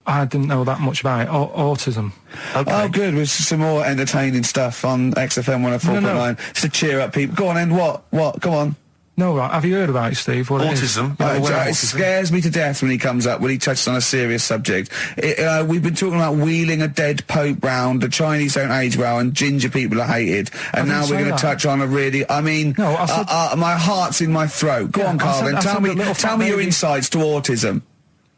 I didn't know that much about it. Autism. Okay. Oh, good. With some more entertaining stuff on XFM 104.9 just to cheer up people. Go on, then. What? Go on. No, right. Have you heard about it, Steve? What autism. It scares me to death when he comes up, when he touches on a serious subject. We've been talking about wheeling a dead pope round, the Chinese don't age well, and ginger people are hated. And now we're going to touch on a really, I mean, my heart's in my throat. Go on, Carl, then. Tell me your insights to autism.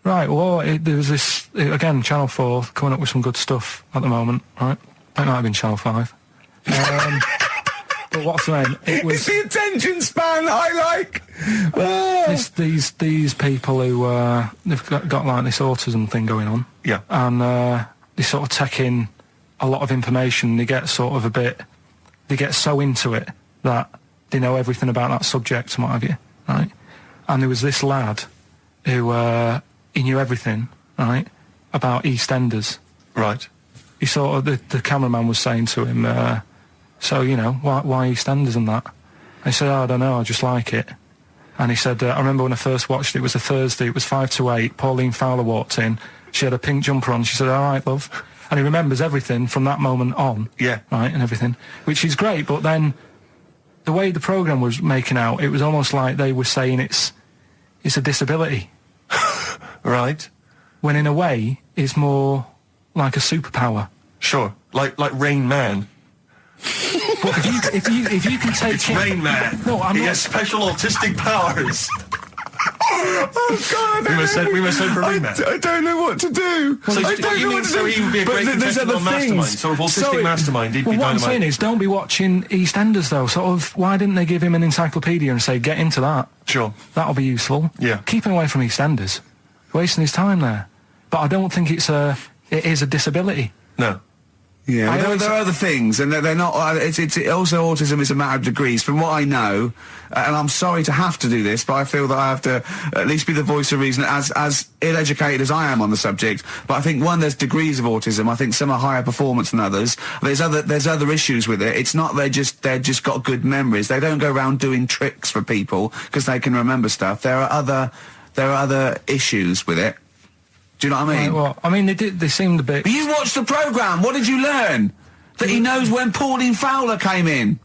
Right, well, there was this, again, Channel 4 coming up with some good stuff at the moment, right? That might have been Channel 5. But what's the name? It's the attention span I like. These people who they've got like this autism thing going on. Yeah. And they sort of take in a lot of information. They get sort of they get so into it that they know everything about that subject and what have you, right? And there was this lad who he knew everything, right, about EastEnders. Right. He sort of the cameraman was saying to him. So, you know, why EastEnders and that? And he said, I don't know, I just like it. And he said, I remember when I first watched it was a Thursday, it was 5 to 8, Pauline Fowler walked in, she had a pink jumper on, she said, all right, love. And he remembers everything from that moment on. Yeah. Right, and everything, which is great, but then the way the programme was making out, it was almost like they were saying it's a disability. Right. When in a way, it's more like a superpower. Sure, like Rain Man. But if you can take it's Rain Man. No, he has special autistic powers. Oh God! We must send for Rain Man. I don't know what to do. So I don't know what to do. So he would be a great contestant on Mastermind. Sort of autistic mastermind. He'd be what dynamite. I'm saying is, don't be watching EastEnders though. Sort of, why didn't they give him an encyclopedia and say, get into that? Sure. That'll be useful. Yeah. Keep him away from EastEnders. Wasting his time there. But I don't think it is a disability. No. Yeah, there are other things, and they're not. It's also autism is a matter of degrees. From what I know, and I'm sorry to have to do this, but I feel that I have to at least be the voice of reason, as ill-educated as I am on the subject. But I think there's degrees of autism. I think some are higher performance than others. There's other issues with it. It's not they're just got good memories. They don't go around doing tricks for people because they can remember stuff. There are other issues with it. Do you know what I mean? Right, well, I mean, they seemed a bit... But you watched the programme, what did you learn? That he knows when Pauline Fowler came in?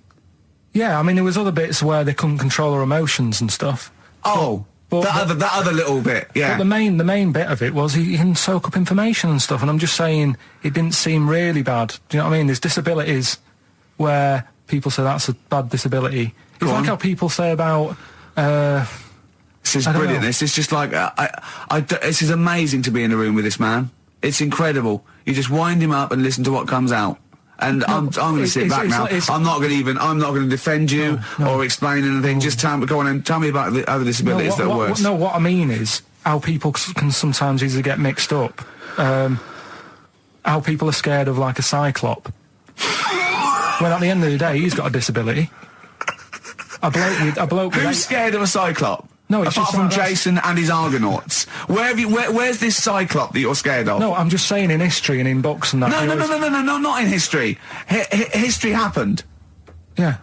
Yeah, I mean, there was other bits where they couldn't control their emotions and stuff. Oh, that other little bit, yeah. But the main bit of it was he can soak up information and stuff, and I'm just saying, it didn't seem really bad. Do you know what I mean? There's disabilities where people say that's a bad disability. It's like how people say about... This is brilliant. This is just like this is amazing to be in a room with this man. It's incredible. You just wind him up and listen to what comes out. And I'm going to sit back now. I'm not going to defend you or explain anything. Just go on and tell me about the other disabilities that are worse. No, what I mean is how people can sometimes easily get mixed up. How people are scared of like a cyclop. When at the end of the day, he's got a disability. A bloke with Who's scared of a cyclop? No, it's apart just from like Jason and his Argonauts. Where's this cyclop that you're scared of? No, I'm just saying in history and in books and that. No, not in history. History happened. Yeah.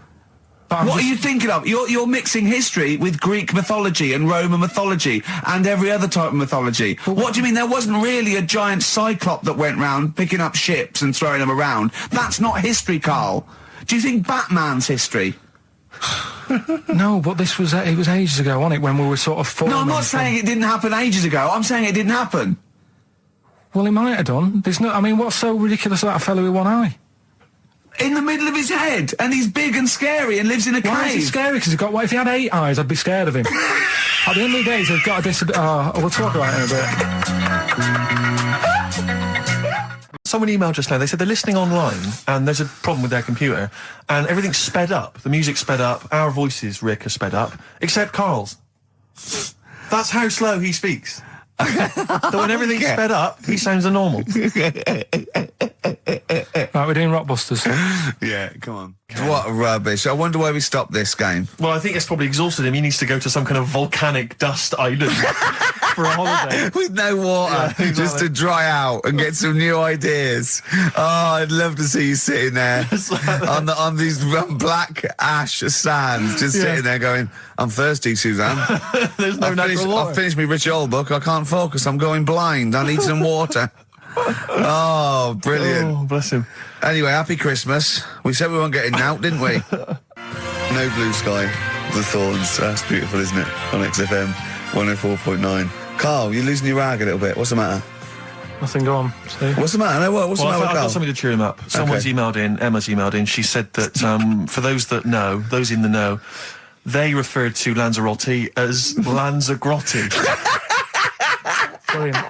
What are you thinking of? You're mixing history with Greek mythology and Roman mythology and every other type of mythology. What do you mean? There wasn't really a giant cyclop that went round picking up ships and throwing them around. That's not history, Carl. Do you think Batman's history? No, but it was ages ago, wasn't it, when we were sort of... No, I'm not saying it didn't happen ages ago. I'm saying it didn't happen. Well, it might have done. I mean, what's so ridiculous about a fellow with one eye? In the middle of his head, and he's big and scary and lives in a cave. Why is he scary? Because what if he had 8 eyes, I'd be scared of him. At the end of the day, he's got a disability... we'll talk about it in a bit. Someone emailed just now, they said they're listening online and there's a problem with their computer and everything's sped up. The music's sped up, our voices, Rick, are sped up, except Carl's. That's how slow he speaks. So when everything's sped up, he sounds normal. Right, we're doing Rockbusters. Yeah, come on. What rubbish. I wonder why we stopped this game. Well, I think it's probably exhausted him. He needs to go to some kind of volcanic dust island. for a holiday. With no water, Yeah, exactly. just to dry out and get some new ideas. Oh, I'd love to see you sitting there on these black ash sands, just sitting there going, I'm thirsty, Suzanne. There's no natural water. I've finished my Rich Old book. I can't focus. I'm going blind. I need some water. Oh, brilliant. Oh, bless him. Anyway, happy Christmas. We said we weren't getting out, didn't we? No Blue Sky, The Thorns. That's beautiful, isn't it? On XFM 104.9. Carl, you're losing your rag a little bit. What's the matter? Nothing, go on. See? What's the matter? No, what? What's the matter with I've Carl? got something to cheer him up. Someone's emailed in, Emma's emailed in, she said that for those that know, those in the know, they referred to Lanzarote as Lanzagrotte. Brilliant.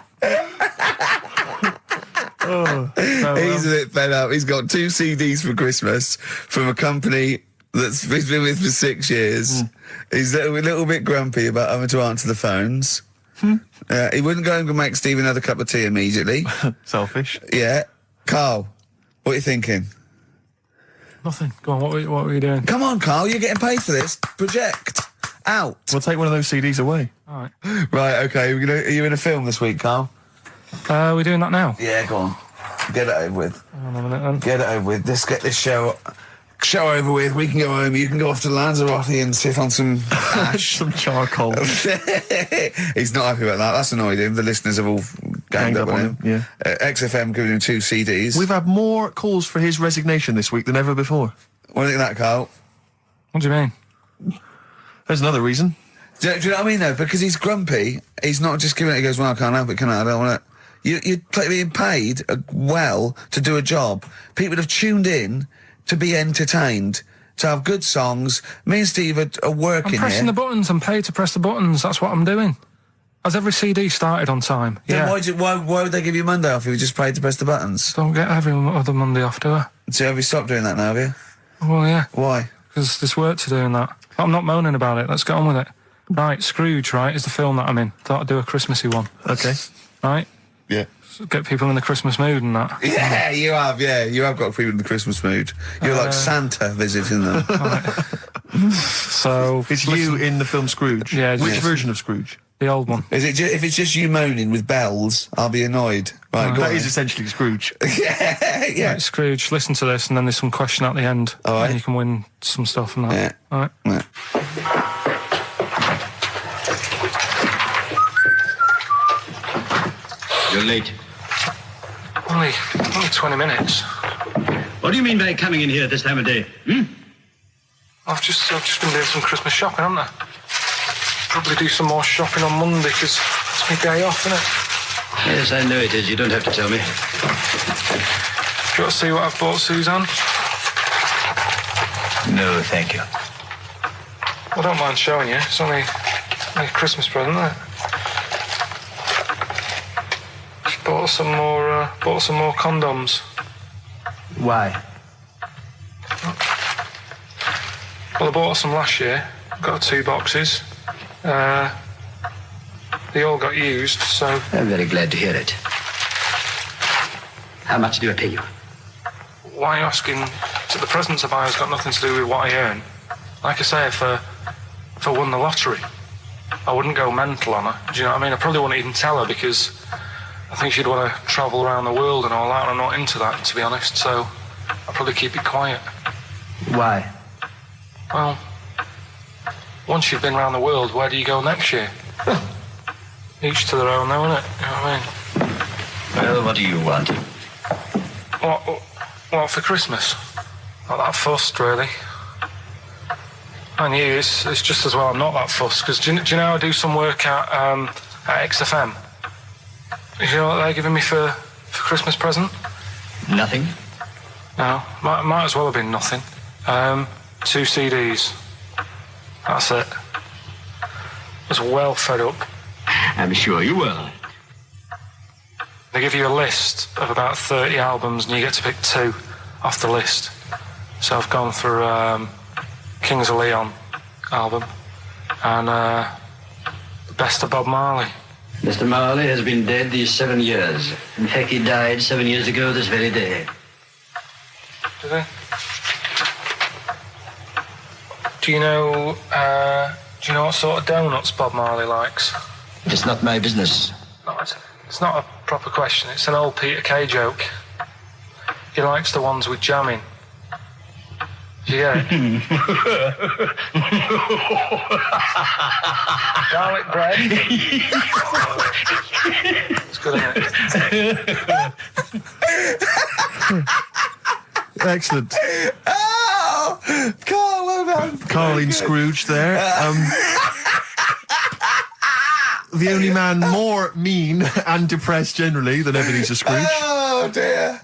He's a bit fed up. He's got 2 CDs for Christmas from a company that's he's been with for 6 years. He's a little bit grumpy about having to answer the phones. He wouldn't go and make Steve another cup of tea immediately. Selfish. Yeah. Carl, what are you thinking? Nothing. Go on, what were you doing? Come on, Carl, you're getting paid for this. Project. Out. We'll take one of those CDs away. All right. Right, okay. Are you in a film this week, Carl? We're doing that now? Yeah, go on. Get it over with. Hang on a minute then. Get it over with. Let's get this show over with. We can go home. You can go off to Lanzarote and sit on some ash. Some charcoal. He's not happy about that. That's annoyed him. The listeners have all ganged up on him. Yeah. XFM giving him 2 CDs. We've had more calls for his resignation this week than ever before. What do you think of that, Carl? What do you mean? There's another reason. Do you know what I mean, though? Because he's grumpy. He's not just giving it. He goes, well, I can't help it, can I? I don't want it. You're being paid well to do a job. People have tuned in to be entertained, to have good songs. Me and Steve are working I'm pressing here. the buttons. I'm paid to press the buttons. That's what I'm doing. Has every CD started on time? Then Yeah. why would they give you Monday off if you just paid to press the buttons? Don't get every other Monday off, do I? So have you stopped doing that now, have you? Well, yeah. Why? Because there's work to do in that. I'm not moaning about it. Let's get on with it. Right, Scrooge, right, is the film that I'm in. Thought I'd do a Christmassy one. Okay. Right? Yeah. So get people in the Christmas mood and that. Yeah, you have. Yeah, you have got people in the Christmas mood. You're like Santa visiting them. So... It's you in the film Scrooge. Yeah, Which yes. version of Scrooge? The old one. Is it? If it's just you moaning with bells, I'll be annoyed. Right, go That on. is essentially Scrooge. yeah. Right, Scrooge, listen to this, and then there's some question at the end. All right. And you can win some stuff and that. Yeah. All right. Yeah. You're late. Only 20 minutes. What do you mean by coming in here this time of day? Hmm? I've just been doing some Christmas shopping, haven't I? Probably do some more shopping on Monday, because it's my day off, isn't it? Yes, I know it is. You don't have to tell me. Do you want to see what I've bought, Suzanne? No, thank you. I don't mind showing you. It's only a Christmas present, isn't it? Just bought some more condoms. Why? Well, I bought some last year. Got 2 boxes. They all got used, so... I'm very glad to hear it. How much do I pay you? Why are you asking? So the presents I buy has got nothing to do with what I earn. Like I say, if I won the lottery, I wouldn't go mental on her. Do you know what I mean? I probably wouldn't even tell her, because I think she'd want to travel around the world and all that, and I'm not into that, to be honest, so I'd probably keep it quiet. Why? Well, once you've been around the world, where do you go next year? Each to their own, though, innit? You know what I mean? Well, what do you want? What for Christmas? Not that fussed, really. And you, it's just as well I'm not that fussed, because do you know I do some work at XFM? Do you know what they're giving me for Christmas present? Nothing? No, might as well have been nothing. 2 CDs. That's it. I was well fed up. I'm sure you will. They give you a list of about 30 albums and you get to pick 2 off the list. So I've gone for Kings of Leon album and the Best of Bob Marley. Mr. Marley has been dead these 7 years. In fact, he died 7 years ago this very day. Did they? Do you know what sort of donuts Bob Marley likes? It's not my business. No, it's not a proper question. It's an old Peter Kay joke. He likes the ones with jam in. Do you get it? Garlic bread. It's good, isn't it? Excellent. Oh, Carl, well done. Carling Scrooge there. The only man more mean and depressed generally than Ebenezer Scrooge. Oh, dear.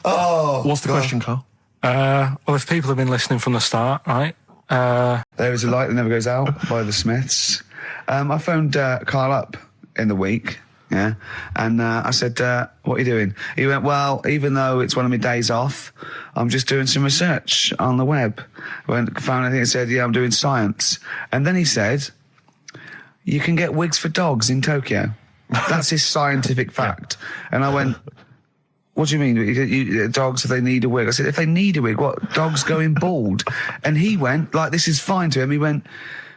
Oh. What's the question, Carl? Well, if people have been listening from the start, right? There is a light that never goes out by the Smiths. I phoned Carl up in the week, yeah, and I said, what are you doing? He went, well, even though it's one of my days off, I'm just doing some research on the web. Found anything that said, yeah, I'm doing science. And then he said, you can get wigs for dogs in Tokyo. That's his scientific fact. And I went, what do you mean? Dogs, if they need a wig? I said, if they need a wig, what? Dogs going bald? And he went, like, this is fine to him. He went,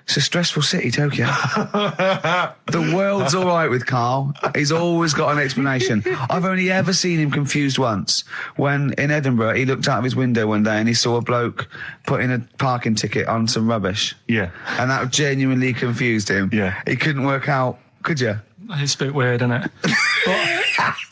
it's a stressful city, Tokyo. The world's all right with Carl. He's always got an explanation. I've only ever seen him confused once. When in Edinburgh, he looked out of his window one day and he saw a bloke putting a parking ticket on some rubbish. Yeah. And that genuinely confused him. Yeah. He couldn't work out, could you? It's a bit weird, isn't it?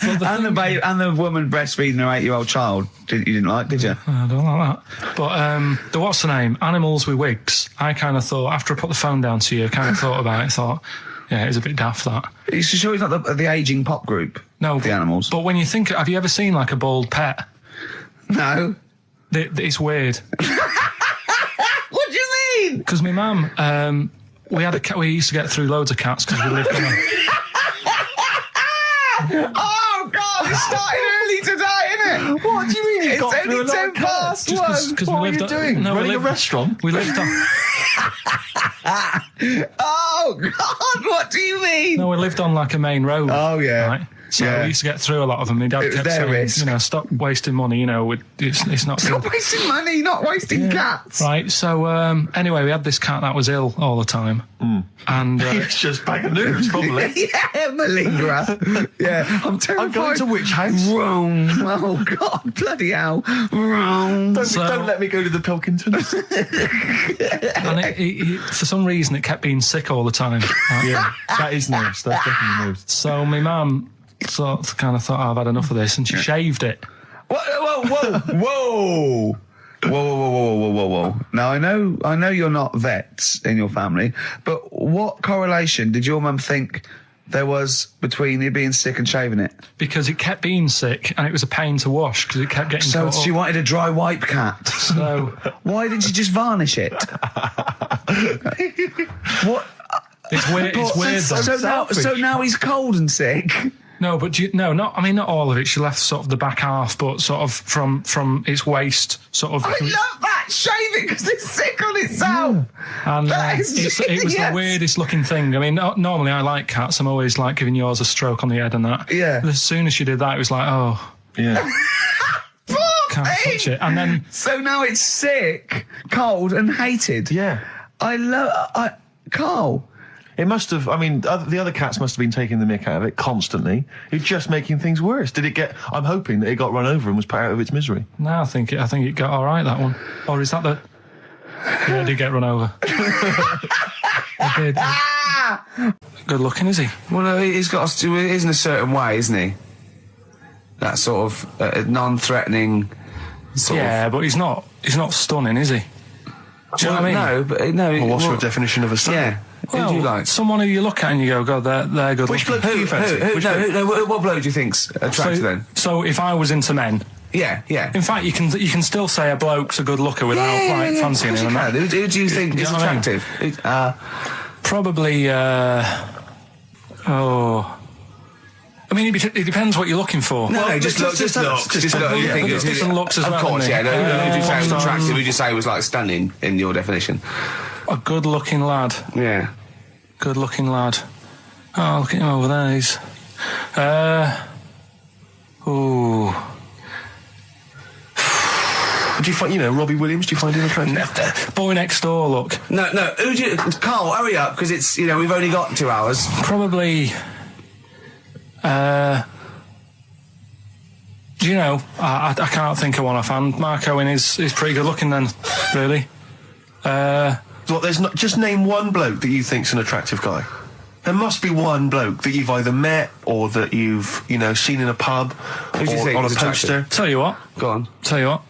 And the woman breastfeeding her 8-year-old child, you didn't like, did you? I don't like that. But the what's the name? Animals with wigs. I kind of thought, after I put the phone down to you, I kind of thought about it, thought, yeah, it's a bit daft, that. Are you sure he's not the ageing pop group? No. The Animals? But when you think, have you ever seen, like, a bald pet? No. It's weird. What do you mean? Because my mum, we used to get through loads of cats because we lived on a... Oh, God, it started early today, isn't it? What do you mean? It's only 10 past 1. What are you doing? Running a restaurant? We lived on... Oh, God, what do you mean? No, we lived on, like, a main road. Oh, yeah. Right? So Yeah. we used to get through a lot of them. My dad kept their saying, risk. you know, stop wasting money, you know, it's not Stop good. wasting money, not wasting cats. Right, so anyway, we had this cat that was ill all the time. And It's just bag of nerves, probably. Yeah, malingerer. Yeah, I'm terrified. I'm going to which house? Rome. Oh, God, bloody hell. Rome. Don't let me go to the Pilkingtons. and it, for some reason, it kept being sick all the time. Right? Yeah, that is nerves. That's definitely nerves. So my mum kind of thought, oh, I've had enough of this, and she shaved it. Whoa. Whoa. Now, I know you're not vets in your family, but what correlation did your mum think there was between you being sick and shaving it? Because it kept being sick, and it was a pain to wash, because it kept getting So caught she up. wanted a dry wipe cat. So Why didn't you just varnish it? What? it's weird. It's weird, though. So now he's cold and sick. No, but not all of it. She left sort of the back half, but sort of from its waist, sort of. I love that. Shave it because it's sick on itself. And That is it was the genius. weirdest looking thing. I mean, normally I like cats. I'm always like giving yours a stroke on the head and that. Yeah. But as soon as she did that, it was like, oh, Yeah. can't touch it. And then So now it's sick, cold, and hated. Yeah. Carl. It must have, I mean, the other cats must have been taking the mick out of it constantly. It's just making things worse. Did it get, I'm hoping that it got run over and was put out of its misery. no, I think it got all right, that one. Or is that the... Yeah, it did get run over. It did. Good looking, is he? Well, no, he's got us to. It is in a certain way, isn't he? That sort of non-threatening. Yeah, but he's not stunning, is he? Do you know what I mean? No, but no. Well, what's your definition of a son? Yeah. Who do you like? Someone who you look at and you go, God, they're good Which looking. bloke do you fancy? What bloke do you think's attractive then? So if I was into men, Yeah. in fact, you can still say a bloke's a good looker without fancying him. And that. Who do you think is know what I mean? attractive? Probably. I mean, it depends what you're looking for. No, just look. Just look. You think There's different looks as well. Of course, isn't yeah. there? Who do you say was attractive? Who do you say was like stunning in your definition? A good-looking lad. Yeah. Good-looking lad. Oh, look at him over there. He's. Do you find, Robbie Williams, do you find him attractive? Boy Next Door, look. No, who do you... Carl, hurry up, because it's, we've only got 2 hours. Probably... I can't think of one offhand. Mark Owen is pretty good looking then, really. There's not... Just name one bloke that you think's an attractive guy. There must be one bloke that you've either met or that you've, seen in a pub Who do you think on a is poster. attractive? Tell you what. Go on. Tell you what.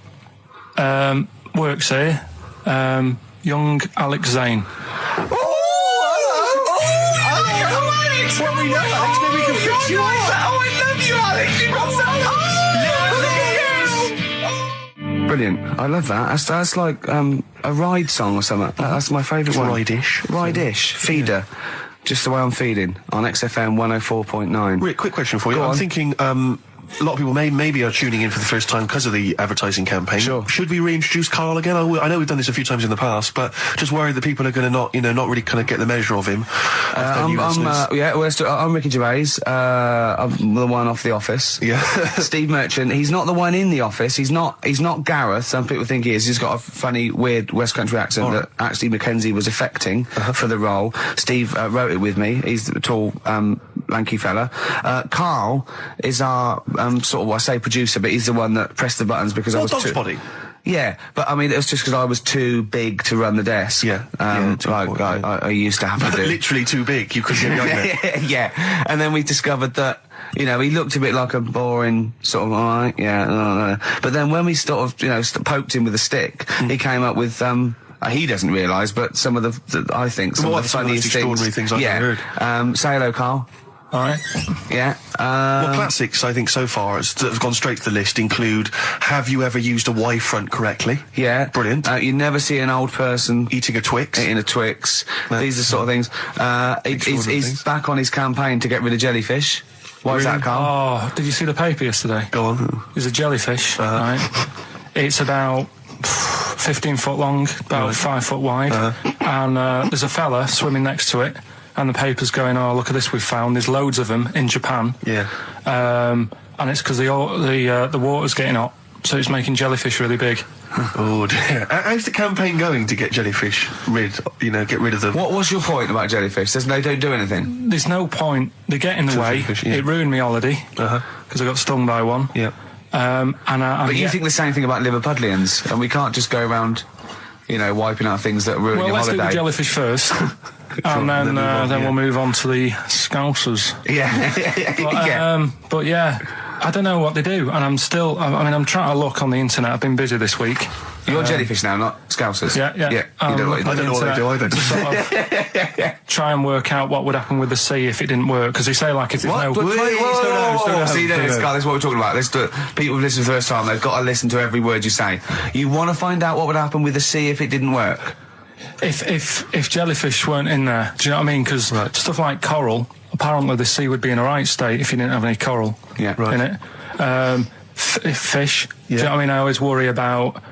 Works here. Young Alex Zane. Alex! Well, we know Alex, maybe we can fix you like that. Oh, I love you, Alex! You've got so Brilliant. I love that. That's like a ride song or something. That's my favourite one. Ride-ish. Ride-ish. Feeder. Yeah. Just the way I'm feeding on XFM 104.9. Rick, quick question for you. Go I'm on. thinking a lot of people maybe are tuning in for the first time because of the advertising campaign. Sure. Should we reintroduce Karl again? I know we've done this a few times in the past, but just worried that people are going to not really kind of get the measure of him. I'm Ricky Gervais. I'm the one off The Office. Yeah. Steve Merchant. He's not the one in The Office. He's not Gareth. Some people think he is. He's got a funny, weird West Country accent that actually Mackenzie was affecting for the role. Steve wrote it with me. He's the tall, lanky fella. Karl is our I say producer, but he's the one that pressed the buttons because I was Dog's Body. Yeah, but I mean, it was just because I was too big to run the desk. Yeah. I used to have to do. Literally too big. You couldn't get younger. Yeah. And then we discovered that, he looked a bit like a boring sort of, alright, yeah. But then when we sort of, poked him with a stick, he came up with, he doesn't realise, but some of the I think, some of the funniest extraordinary things I've ever heard. Say hello, Karl. All right. Yeah. Classics, I think, so far that have gone straight to the list include, have you ever used a Y front correctly? Yeah. Brilliant. You never see an old person eating a Twix. Eating a Twix. These are sort of things. He's back on his campaign to get rid of jellyfish. Why is that, Karl? Oh, did you see the paper yesterday? Go on. There's a jellyfish, right? It's about 15 foot long, about 5 foot wide, and there's a fella swimming next to it. And the paper's going, oh, look at this we've found. There's loads of them in Japan. Yeah. And it's because the water's getting hot, so it's making jellyfish really big. Oh dear. How's the campaign going to get jellyfish get rid of them? What was your point about jellyfish? They don't do anything. There's no point. They get in the way. Fish, yeah. It ruined me holiday because I got stung by one. Yeah. But you think the same thing about Liverpudlians, and we can't just go around, wiping out things that ruin your holiday. Well, let's do the jellyfish first. And then we'll move on to the Scousers. Yeah. But yeah, I don't know what they do, and I'm trying to look on the internet. I've been busy this week. You're jellyfish now, not Scousers. Yeah. I don't know what they do either. Try and work out what would happen with the sea if it didn't work, because they say like if there's no. See, this is what we're talking about. People who listen for the first time, they've got to listen to every word you say. You want to find out what would happen with the sea if it didn't work. If jellyfish weren't in there, do you know what I mean? Because stuff like coral, apparently the sea would be in a right state if you didn't have any coral in it. Fish, do you know what I mean? I always worry about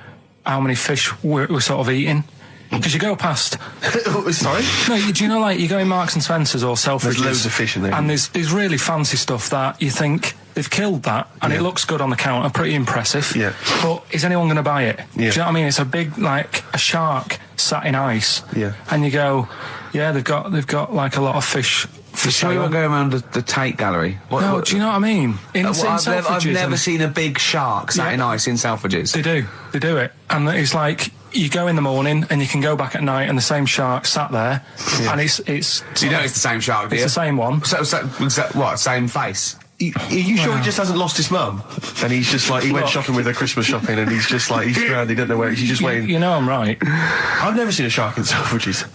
how many fish we're sort of eating. Because you go past... Sorry? No, do you know, like, you go in Marks and Spencer's or Selfridges... There's loads of fish in there. And there's really fancy stuff that you think they've killed that, and it looks good on the counter, pretty impressive. Yeah. But is anyone going to buy it? Yeah. Do you know what I mean? It's a big, like, a shark sat in ice. Yeah. And you go, yeah, they've got like, a lot of fish... For sure you won't go around the Tate Gallery? Do you know what I mean? I've never seen a big shark sat in ice in Selfridges. They do it. And it's like... You go in the morning and you can go back at night and the same shark sat there, and it's. So you know it's the same shark, do you? It's the same one. So what? Same face? Are you sure he just hasn't lost his mum? And he's just like, he went shopping with her Christmas shopping, and he's just like, he's drowned, he doesn't know where, he's just waiting. You know I'm right. I've never seen a shark in Selfridges.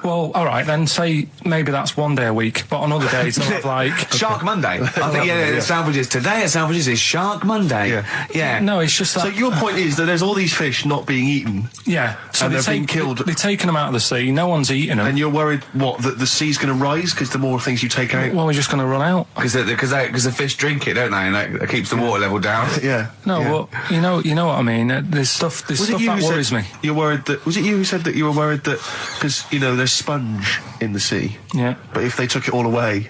Well, all right, then say maybe that's one day a week, but on other days they'll have like... Shark Monday. I think, Selfridges. Today at Selfridges is Shark Monday. Yeah. No, it's just that... So your point is that there's all these fish not being eaten. Yeah. So and they're being killed. They've taken them out of the sea, no one's eating them. And you're worried, that the sea's going to rise because the more things you take out? Well, we're just going to run out. Because the fish drink it, don't they? And that keeps the water level down. Yeah. No, well, you know what I mean. There's stuff that worries me. You're worried that... Was it you who said that you were worried that... Because, there's sponge in the sea. Yeah. But if they took it all away...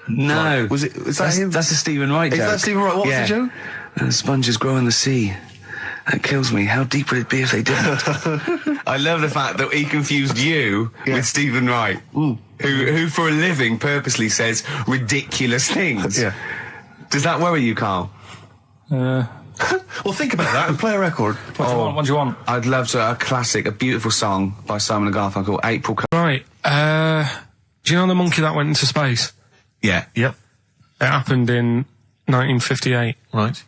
No. Was that him? That's a Stephen Wright joke. Is that Stephen Wright? What was the joke? Sponges grow in the sea. That kills me. How deep would it be if they didn't? I love the fact that he confused you with Stephen Wright, who for a living purposely says ridiculous things. Yeah. Does that worry you, Carl? Well, think about that and play a record. What do you want? I'd love to, a classic, a beautiful song by Simon & Garfunkel, April. Right. Do you know the monkey that went into space? Yeah. Yep. It happened in 1958. Right.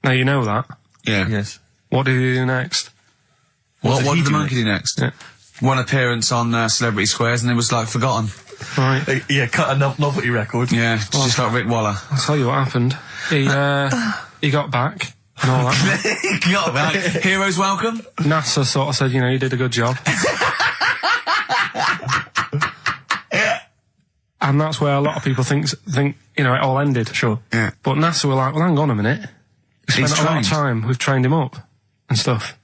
Now you know that. Yeah. Yes. What did he do next? What he did the do monkey do next? Yeah. One appearance on Celebrity Squares and it was, like, forgotten. Right. Yeah, cut a novelty record. Yeah, just like Rick Waller. I'll tell you what happened. He got back and all that. He got back. Heroes welcome. NASA sort of said, you know, you did a good job. And that's where a lot of people think, you know, it all ended. Sure. Yeah. But NASA were like, well, hang on a minute. We He's spent a lot of time, we've trained him up and stuff.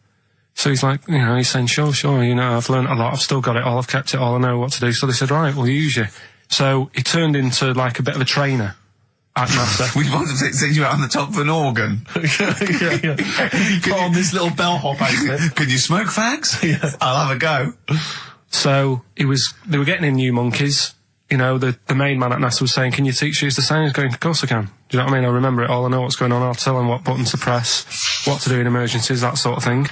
So he's like, you know, he's saying, sure, you know, I've learned a lot, I've still got it all, I've kept it all, I know what to do. So they said, right, we'll use you. So he turned into like a bit of a trainer at NASA. We wanted to send you out on the top of an organ. You put on this little bellhop outfit. Could you smoke fags? Yeah. I'll have a go. So they were getting in new monkeys. You know, the main man at NASA was saying, can you teach these the sound? He's going, of course I can. Do you know what I mean? I remember it all, I know what's going on, I'll tell him what buttons to press, what to do in emergencies, that sort of thing.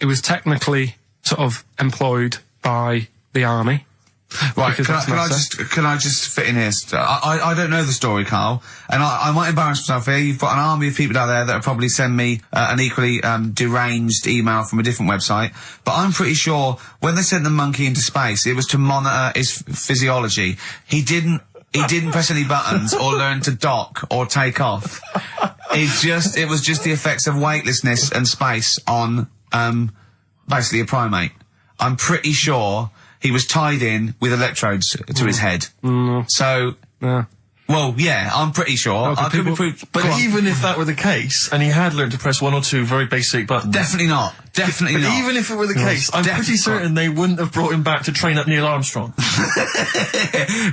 It was technically sort of employed by the army. Right, can I just fit in here? I don't know the story, Carl, and I might embarrass myself here. You've got an army of people out there that will probably send me an equally deranged email from a different website, but I'm pretty sure when they sent the monkey into space, it was to monitor his physiology. He didn't press any buttons or learn to dock or take off. It was just the effects of weightlessness and space on basically a primate. I'm pretty sure he was tied in with electrodes to his head. So, well, yeah, I'm pretty sure. I could be proved. But even if that were the case, and he had learned to press one or two very basic buttons. Definitely not. Definitely not. Even if it were the case, I'm pretty certain they wouldn't have brought him back to train up Neil Armstrong.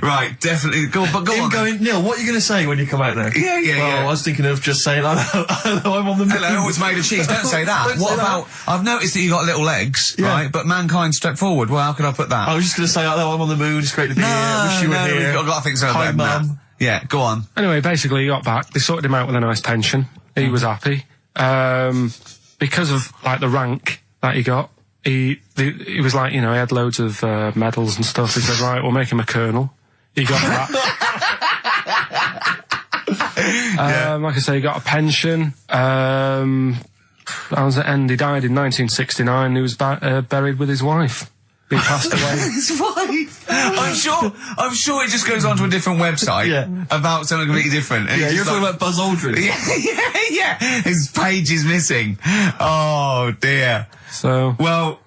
Right, definitely. Go on. Going, Neil, what are you going to say when you come out there? Yeah. I was thinking of just saying, hello, I'm on the moon. Hello, it's made of cheese. Don't say that. What about, I've noticed that you got little legs, right? But mankind stepped forward. Well, how could I put that? I was just going to say, hello, I'm on the moon. It's great to be here. Wish you were here. I've got things over Hi, there. Mum. Yeah, go on. Anyway, basically he got back, they sorted him out with a nice pension. He was happy. Because of, like, the rank that he got, he was like, you know, he had loads of medals and stuff. He said, right, we'll make him a colonel. He got that. Like I say, he got a pension. That was the end. He died in 1969. He was buried with his wife. He passed away. His wife. I'm sure it just goes on to a different website about something completely different. And You're talking about Buzz Aldrin. Yeah. His page is missing. Oh dear. So well,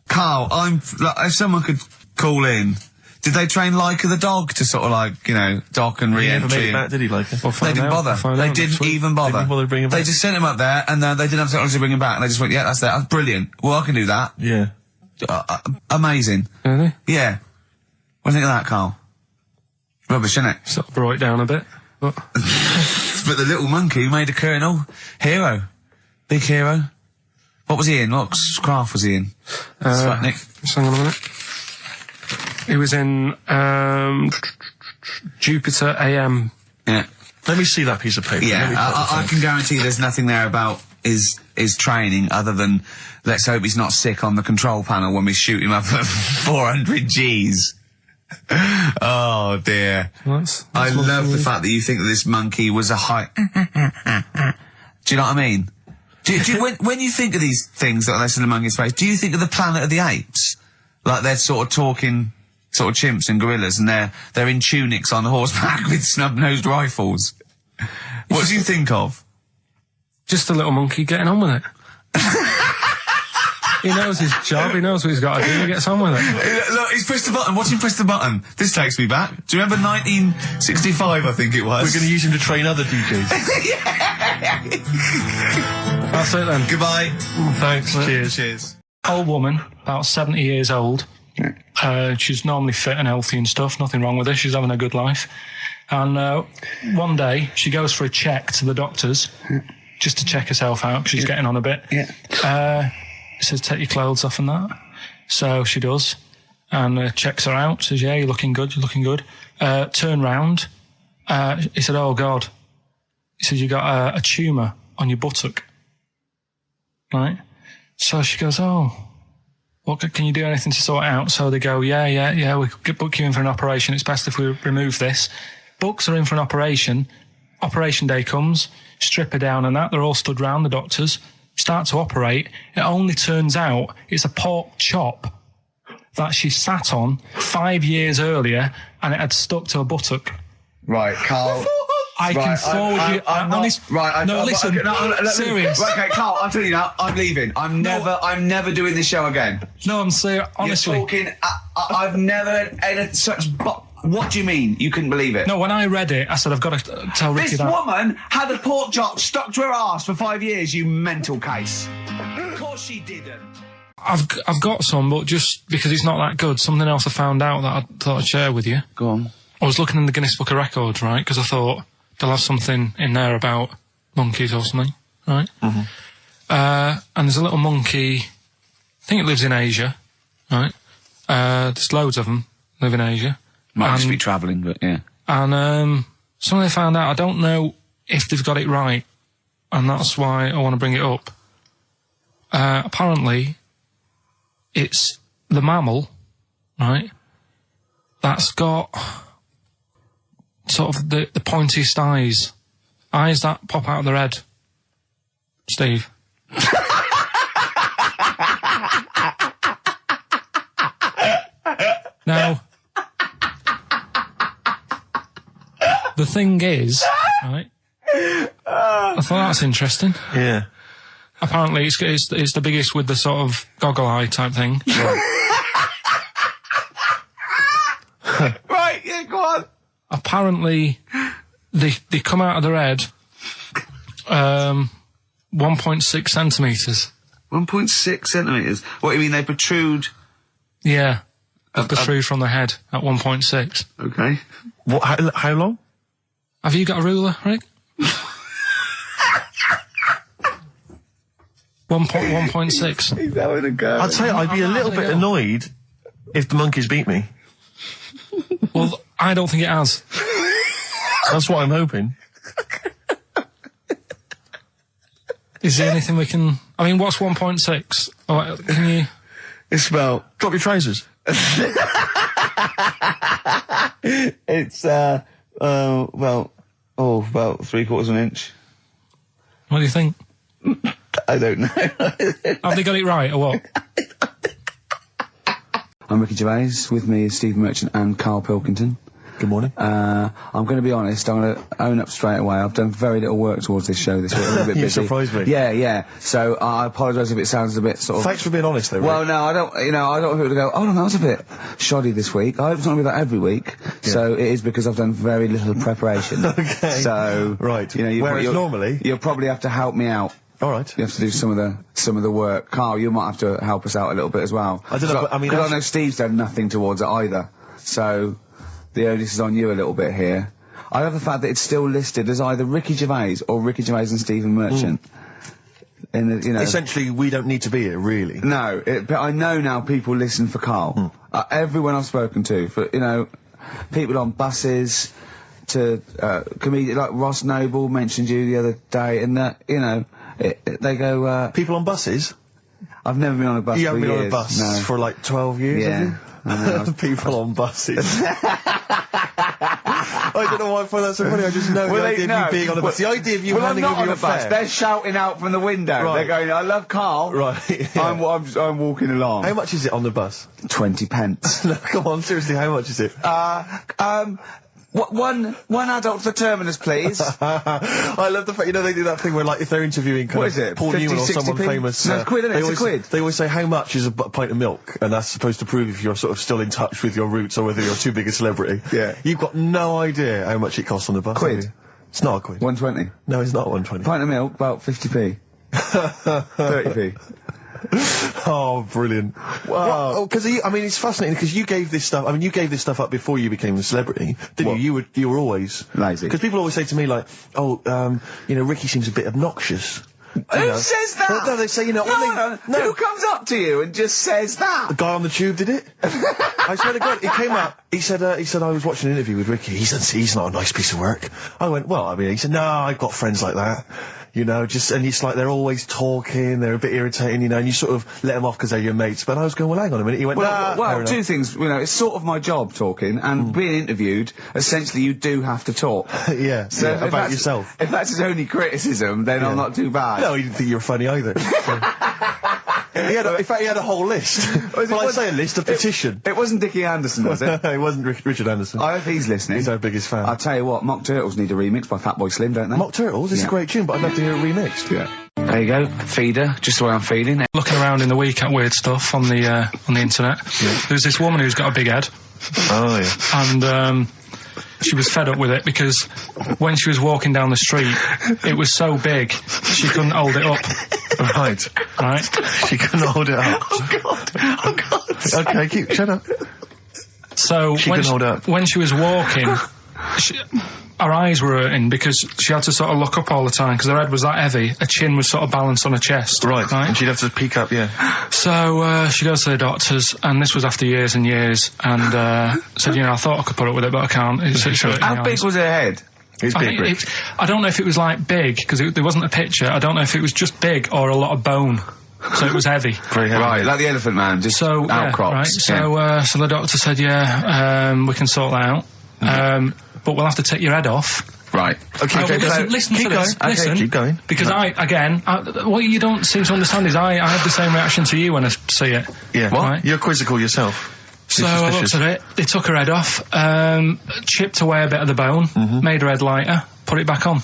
Carl, if someone could call in. Did they train Leica the dog to sort of like, you know, dock and re-entry? He never made it back, did he, Leica? They didn't bother. They didn't even bother. They didn't bother bringing him back. They just sent him up there and they didn't have technology to bring him back. And they just went, yeah, that's brilliant. Well, I can do that. Yeah. Amazing. Really? Yeah. What do you think of that, Carl? Rubbish, isn't it? Sort of brought it down a bit. But But the little monkey made a colonel. Hero. Big hero. What was he in? What craft was he in? Sputnik. Just hang on a minute. He was in Jupiter AM. Yeah. Let me see that piece of paper. Yeah, I can guarantee there's nothing there about his training other than let's hope he's not sick on the control panel when we shoot him up at 400 Gs. Oh dear. I love the fact that you think that this monkey was a high... Do you know what I mean? When you think of these things that are less than a monkey's face, do you think of the Planet of the Apes? Like they're sort of talking sort of chimps and gorillas and they're in tunics on horseback with snub-nosed rifles. What do you think of? Just a little monkey getting on with it. He knows his job, he knows what he's got to do, he gets on with it. Look, he's pressed the button, watch him press the button. This takes me back. Do you remember 1965, I think it was? We're going to use him to train other DJs. That's it then. Goodbye. Thanks, cheers. Cheers. Old woman, about 70 years old. She's normally fit and healthy and stuff, nothing wrong with her, she's having a good life. And one day, she goes for a check to the doctors, just to check herself out, because she's getting on a bit. Yeah. He says, take your clothes off and that. So she does, and checks her out, says, yeah, you're looking good. Turn round. He said, oh, God. He said, you got a tumour on your buttock. Right? So she goes, oh, well, can you do anything to sort it out? So they go, yeah, we could book you in for an operation. It's best if we remove this. Books are in for an operation. Operation day comes, strip her down and that. They're all stood round, the doctors. Start to operate. It only turns out it's a pork chop that she sat on 5 years earlier, and it had stuck to her buttock. Right, Karl. I can forward you. Serious. Right, okay, Karl, I'm telling you now, I'm leaving. I'm never doing this show again. No, I'm serious. Honestly. You're talking, I've never had such, what do you mean? You couldn't believe it? No, when I read it, I said, I've got to tell Ricky that. This woman had a pork chop stuck to her arse for 5 years, you mental case. Of course she didn't. I've got some, but just because it's not that good, something else I found out that I thought I'd share with you. Go on. I was looking in the Guinness Book of Records, right, because I thought they'll have something in there about monkeys or something, right? Mm-hmm. And there's a little monkey, I think it lives in Asia, right? There's loads of them live in Asia. Might just be travelling, but yeah. And something they found out, I don't know if they've got it right, and that's why I want to bring it up. Apparently, it's the mammal, right, that's got sort of the pointiest eyes that pop out of their head. Steve. Now, the thing is, right, I thought that's interesting. Yeah. Apparently, it's the biggest with the sort of goggle eye type thing. Right, yeah, go on. Apparently, they come out of their head 1.6 centimetres. 1.6 centimetres? What, you mean they protrude? Yeah, they protrude from the head at 1.6. Okay. What? How long? Have you got a ruler, Rick? 1.6. He's having a go. I'd say I'd be a little bit annoyed if the monkeys beat me. Well, I don't think it has. That's what I'm hoping. Is there anything we can... I mean, what's 1.6? Oh, can you... It's about... Drop your trousers. It's, about 3/4 of an inch. What do you think? I don't know. Have they got it right, or what? I'm Ricky Gervais. With me is Steve Merchant and Karl Pilkington. Good morning. I'm going to be honest. I'm going to own up straight away. I've done very little work towards this show this week. I'm a bit busy. You surprised me. Yeah. So I apologise if it sounds a bit sort of... Thanks for being honest, though. Rick. Well, no, I don't want people to go, oh, no, that was a bit shoddy this week. I hope it's not going to be that every week. Yeah. So it is because I've done very little preparation. Okay. So... Right. Whereas normally... You'll probably have to help me out. All right. You have to do some of the work. Karl, you might have to help us out a little bit as well. I don't know, but I mean... I know Steve's done nothing towards it either. So... the onus is on you a little bit here. I love the fact that it's still listed as either Ricky Gervais or Ricky Gervais and Stephen Merchant. Essentially, we don't need to be here, really. No, but I know now people listen for Karl. Everyone I've spoken to, for people on buses, to comedians like Ross Noble mentioned you the other day, and that they go. People on buses. I've never been on a bus. You haven't been on a bus for like 12 years, yeah. have you? People on buses. I don't know why I find that so funny. I just know the idea of you being on a bus. The idea of you handing over your fare. They're shouting out from the window. Right. They're going, I love Karl. Right. Yeah. I'm walking along. How much is it on the bus? 20 pence. No, come on, seriously, how much is it? One adult for Terminus, please. I love the fact, they do that thing where, like, if they're interviewing Paul 50, Newman or someone famous... No, it's quid, isn't it? It's a quid. They always say, how much is a pint of milk? And that's supposed to prove if you're sort of still in touch with your roots or whether you're too big a celebrity. Yeah. You've got no idea how much it costs on the bus. Quid? It's not a quid. 120? No, it's not 120. Pint of milk, about 50p. 30p. Oh, brilliant. Wow. Because it's fascinating because you gave this stuff, up before you became a celebrity, didn't you? You were always lazy. Because people always say to me, like, Ricky seems a bit obnoxious. Who says that? Well, no, they say, no. Who comes up to you and just says that? The guy on the tube did it. I swear to God, he came up. He said I was watching an interview with Ricky. He said, he's not a nice piece of work. I went, he said, no, I've got friends like that. And it's like they're always talking, they're a bit irritating, and you sort of let them off because they're your mates. But I was going, well, hang on a minute. He went, well, two things, it's sort of my job talking, and being interviewed, essentially you do have to talk. Yeah, so about yourself. If that's his only criticism, then I'm not too bad. No, he didn't think you were funny either. In fact, he had a whole list. I say a list, a petition. It wasn't Dickie Anderson, was it? It wasn't Richard Anderson. I hope he's listening. He's our biggest fan. I'll tell you what, Mock Turtles need a remix by Fatboy Slim, don't they? Mock Turtles? It's a great tune, but I'd love to hear it remixed. Yeah. There you go, feeder, just the way I'm feeding. Looking around in the week at weird stuff on the internet, there's this woman who's got a big head. Oh, yeah. And, she was fed up with it because when she was walking down the street, it was so big, she couldn't hold it up. Right. She couldn't hold it up. Oh, God. Okay, shut up. So when she was walking, her eyes were hurting because she had to sort of look up all the time because her head was that heavy. Her chin was sort of balanced on her chest. Right. And she'd have to peek up, So she goes to the doctors, and this was after years and years, and said, I thought I could put up with it, but I can't. How big was her head? It's big. I don't know if it was like big, because there wasn't a picture. I don't know if it was just big or a lot of bone. So it was heavy. Very heavy. Right, like the Elephant Man, just outcrops. Right. So the doctor said, we can sort that out. But we'll have to take your head off. Right. Okay, listen to this. Listen, keep going. Because what you don't seem to understand is I have the same reaction to you when I see it. Yeah. What? Right? You're quizzical yourself. So I looked at it, they took her head off, chipped away a bit of the bone, made her head lighter, put it back on.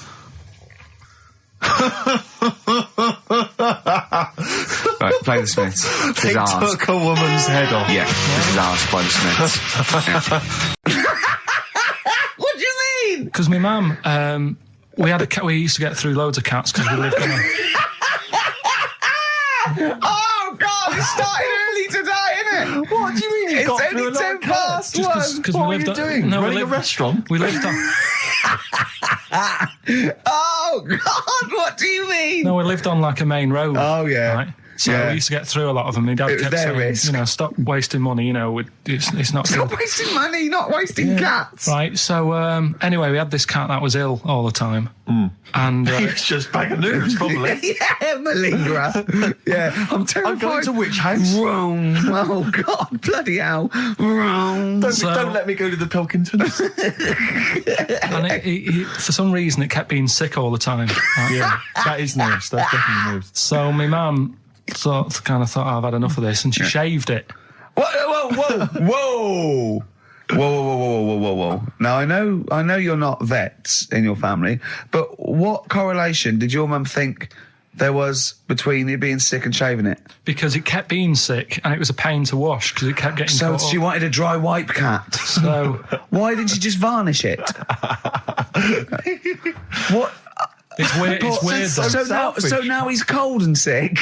Right, play the Smiths. They took a woman's head off. Yeah, this is ours by the Smiths. What do you mean? Because my mum, we had a cat. We used to get through loads of cats because we lived on a... Oh God! It started early today, isn't it? What do you mean? It's only 10 past 1. What are you doing? Running a restaurant? We lived on. Oh God! What do you mean? No, we lived on like a main road. Oh yeah. Right? So we used to get through a lot of them. My dad kept saying, stop wasting money. It's not. Stop wasting money, not wasting cats. Right. So anyway, we had this cat that was ill all the time, and he was just bag of nerves, probably. Yeah, malingerer. Yeah, I'm terrified. I'm going to which house? Rome. Oh God, bloody hell, Rome. Don't let me go to the Pilkingtons. And for some reason, it kept being sick all the time. Right? Yeah, that is nerves. That's definitely nerves. So my mum kind of thought, I've had enough of this, and she shaved it. Whoa. Now I know you're not vets in your family, but what correlation did your mum think there was between it being sick and shaving it? Because it kept being sick, and it was a pain to wash because it kept getting. So she wanted a dry wipe cat. So why didn't she just varnish it? What? It's weird. It's weird. So now he's cold and sick.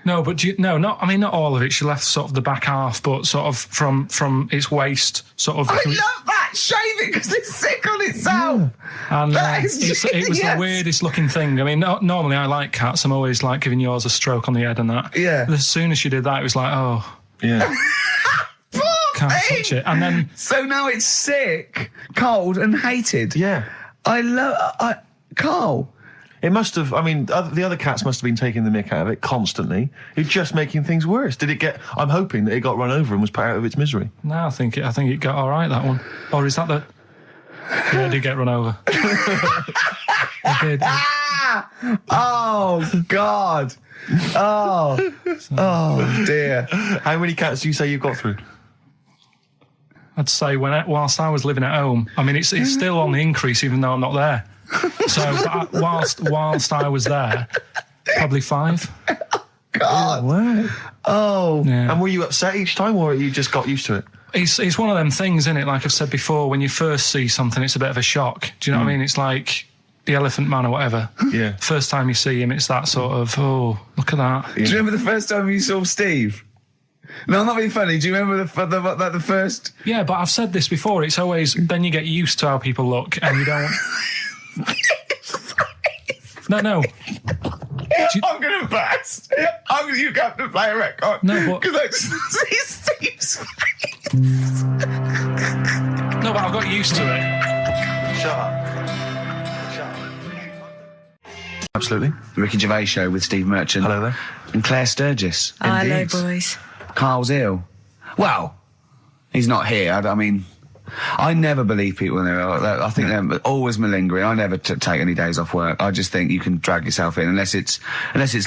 No, but not all of it. She left sort of the back half, but sort of from its waist, sort of. I love that. Shave it because it's sick on itself. And it was the weirdest looking thing. I mean, normally I like cats. I'm always like giving yours a stroke on the head and that. Yeah. But as soon as she did that, it was like, oh, yeah, can't touch it. And then so now it's sick, cold, and hated. Yeah. Carl. It must have, the other cats must have been taking the mick out of it constantly. It's just making things worse. I'm hoping that it got run over and was put out of its misery. No, I think it got all right, that one. Or is that the... Yeah, it did get run over. It did. Oh, God. Oh, dear. How many cats do you say you've got through? I'd say whilst I was living at home, it's still on the increase even though I'm not there. So whilst I was there, probably 5. God. Wow. Oh. Yeah. And were you upset each time, or you just got used to it? It's one of them things, isn't it? Like I've said before, when you first see something, it's a bit of a shock. Do you know what I mean? It's like the Elephant Man or whatever. Yeah. First time you see him, it's that sort of, oh, look at that. Yeah. Do you remember the first time you saw Steve? No, I'm not being funny. Do you remember the first? Yeah, but I've said this before. It's always then you get used to how people look, and you don't. No. I'm going to burst. You have to play a record. No, but because I just see Steve's face. No, but I've got used to it. Shut up. Absolutely. The Ricky Gervais Show with Steve Merchant. Hello there. And Claire Sturgis. Hello, boys. Carl's ill. Well, he's not here. I mean, I never believe people when they're ill. I think they're always malingering. I never take any days off work. I just think you can drag yourself in unless it's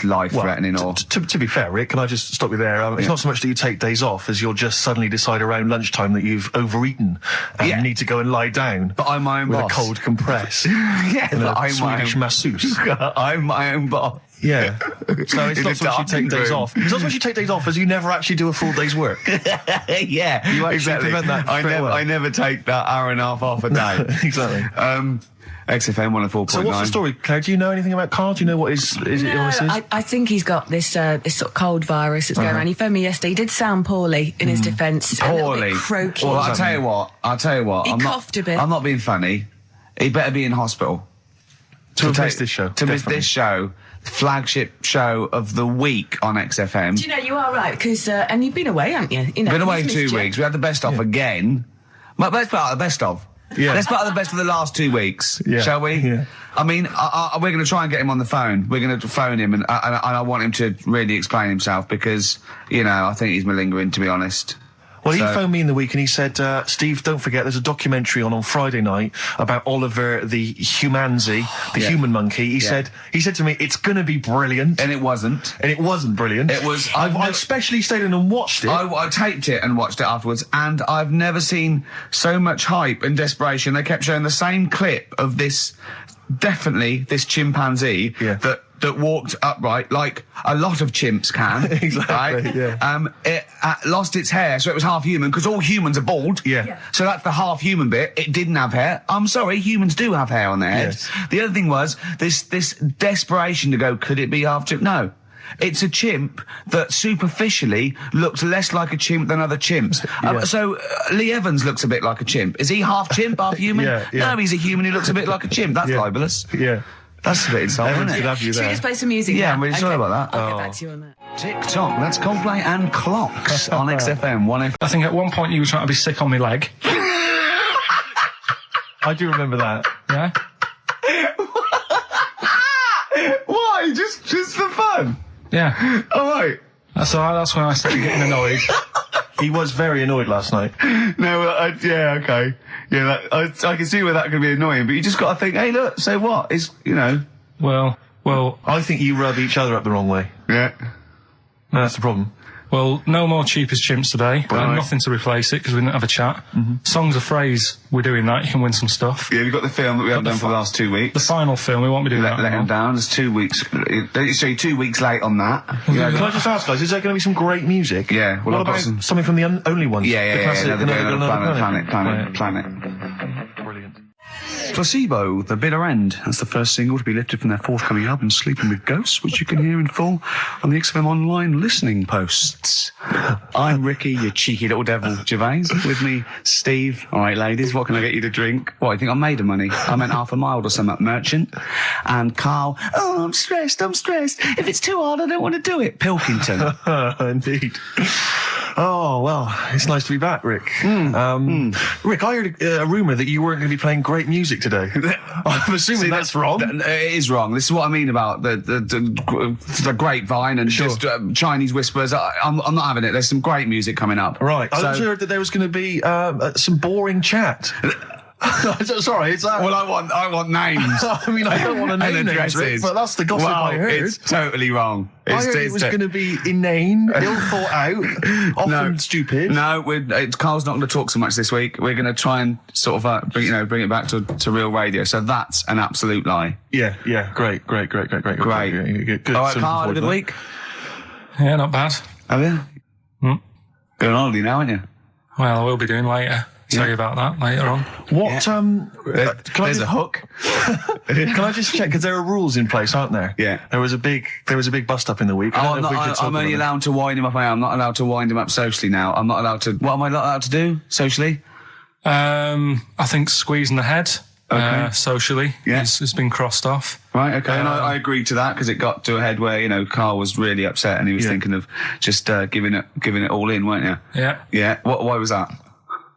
life-threatening or... To be fair, Rick, can I just stop you there? It's not so much that you take days off as you'll just suddenly decide around lunchtime that you've overeaten and you need to go and lie down. But I'm my own with boss. a cold compress. Yeah, and but a I'm Swedish masseuse. I'm my own boss. Yeah. So it's not so much you take days off. It's not so much you take days off as you never actually do a full day's work. Yeah, You actually exactly. prevent that I never take that hour and a half off a day. Exactly. XFM 104.9. So what's the story, Claire? Do you know anything about Carl? Do you know what his illness is? I think he's got this this sort of cold virus that's going around. He phoned me yesterday. He did sound poorly in his defence. A little bit croaky. Well, I'll tell you what. He coughed a bit. I'm not being funny. He better be in hospital. To miss this show. To miss this show. Flagship show of the week on XFM. Do you know, you are right, because, and you've been away, haven't you? Been away 2 weeks. We had the best of again. But let's put out the best of. Yeah. Let's put out the best of the last 2 weeks, shall we? Yeah. I mean, we're going to try and get him on the phone. We're going to phone him, and I want him to really explain himself because, I think he's malingering, to be honest. Well, he phoned me in the week and he said, Steve, don't forget, there's a documentary on Friday night about Oliver the humanzi, the human monkey. He said to me, it's going to be brilliant. And it wasn't. And it wasn't brilliant. It was. I especially stayed in and watched it. I taped it and watched it afterwards, and I've never seen so much hype and desperation. They kept showing the same clip of this chimpanzee that walked upright like a lot of chimps can. Exactly, right? yeah. It lost its hair, so it was half human, because all humans are bald. Yeah. So that's the half human bit. It didn't have hair. I'm sorry, humans do have hair on their heads. Yes. The other thing was this desperation to go, could it be half chimp? No. It's a chimp that superficially looks less like a chimp than other chimps. So Lee Evans looks a bit like a chimp. Is he half chimp, half human? Yeah. No, he's a human who looks a bit like a chimp. That's libelous. Yeah. That's a bit insulting, Evans isn't could it? have you Should we there. just play some music Yeah, now? I'm really sorry about that. I'll get back to you on that. TikTok, that's Coldplay and Clocks on XFM 105. I think at one point you were trying to be sick on my leg. I do remember that. Yeah. Why? Just for fun? Yeah. All right. That's when I started getting annoyed. He was very annoyed last night. No, okay. Yeah, I can see where that could be annoying, but you just got to think, hey, look, so what? It's, Well, I think you rub each other up the wrong way. Yeah. No, that's the problem. Well, no more cheap as chimps today. Right. Nothing to replace it because we didn't have a chat. Songs of phrase, we're doing that. You can win some stuff. Yeah, we've got the film that we haven't done for the last 2 weeks. The final film, we won't be doing Let that. him down. There's 2 weeks. So you're 2 weeks late on that. Can I just ask, guys, is there going to be some great music? Yeah, well, what I've got about something from the only ones? Yeah, The classic, Another Planet. Brilliant. Placebo, The Bitter End. That's the first single to be lifted from their forthcoming album, Sleeping with Ghosts, which you can hear in full on the XFM Online listening posts. I'm Ricky, you cheeky little devil, Gervais. With me, Steve. All right, ladies, what can I get you to drink? What, you think I'm made of money? I meant half a mile or something, Merchant. And Carl, I'm stressed. If it's too hard, I don't want to do it. Pilkington. Indeed. Oh, well, it's nice to be back, Rick. Rick, I heard a rumour that you weren't going to be playing great music today. I'm assuming that's wrong. It is wrong. This is what I mean about the grapevine and just Chinese whispers. I'm not having it. There's some great music coming up. Right. I also heard that there was going to be some boring chat. Sorry, it's that. Well, I want names. I mean, I don't want to name and names, Rick, but that's the gossip I heard. It's totally wrong. I heard it was going to be inane, ill thought out, often stupid. No, Carl's not going to talk so much this week. We're going to try and sort of bring it back to real radio. So that's an absolute lie. Yeah. Great. Good. Good. All right, Carl, had a good week. Yeah, not bad. Have you? Going on holiday now, aren't you? Well, I will be doing later. tell you about that later on. What, can I There's a hook. Can I just check, because there are rules in place, aren't there? Yeah. There was a big bust up in the week. I'm only allowed to wind him up. I'm not allowed to wind him up socially now. I'm not allowed to. What am I not allowed to do socially? I think squeezing the head socially has been crossed off. Right, okay, and I agreed to that because it got to a head where, you know, Karl was really upset and he was thinking of just giving it all in, weren't you? Yeah. Yeah. Why was that?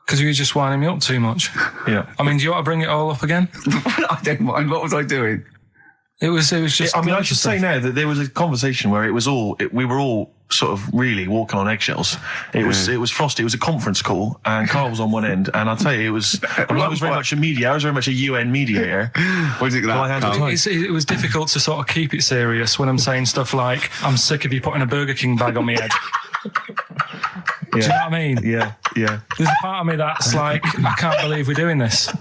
Because you were just winding me up too much. Yeah. I mean, do you want to bring it all up again? I don't mind. What was I doing? It was just... I mean, I should say now that there was a conversation where we were all sort of really walking on eggshells. It was frosty. It was a conference call, and Karl was on one end. And I'll tell you, I was very much a mediator. I was very much a UN mediator. What do you think of that? It was difficult to sort of keep it serious when I'm saying stuff like, "I'm sick of you putting a Burger King bag on my head." Do you know what I mean? Yeah. There's a part of me that's like, I can't believe we're doing this.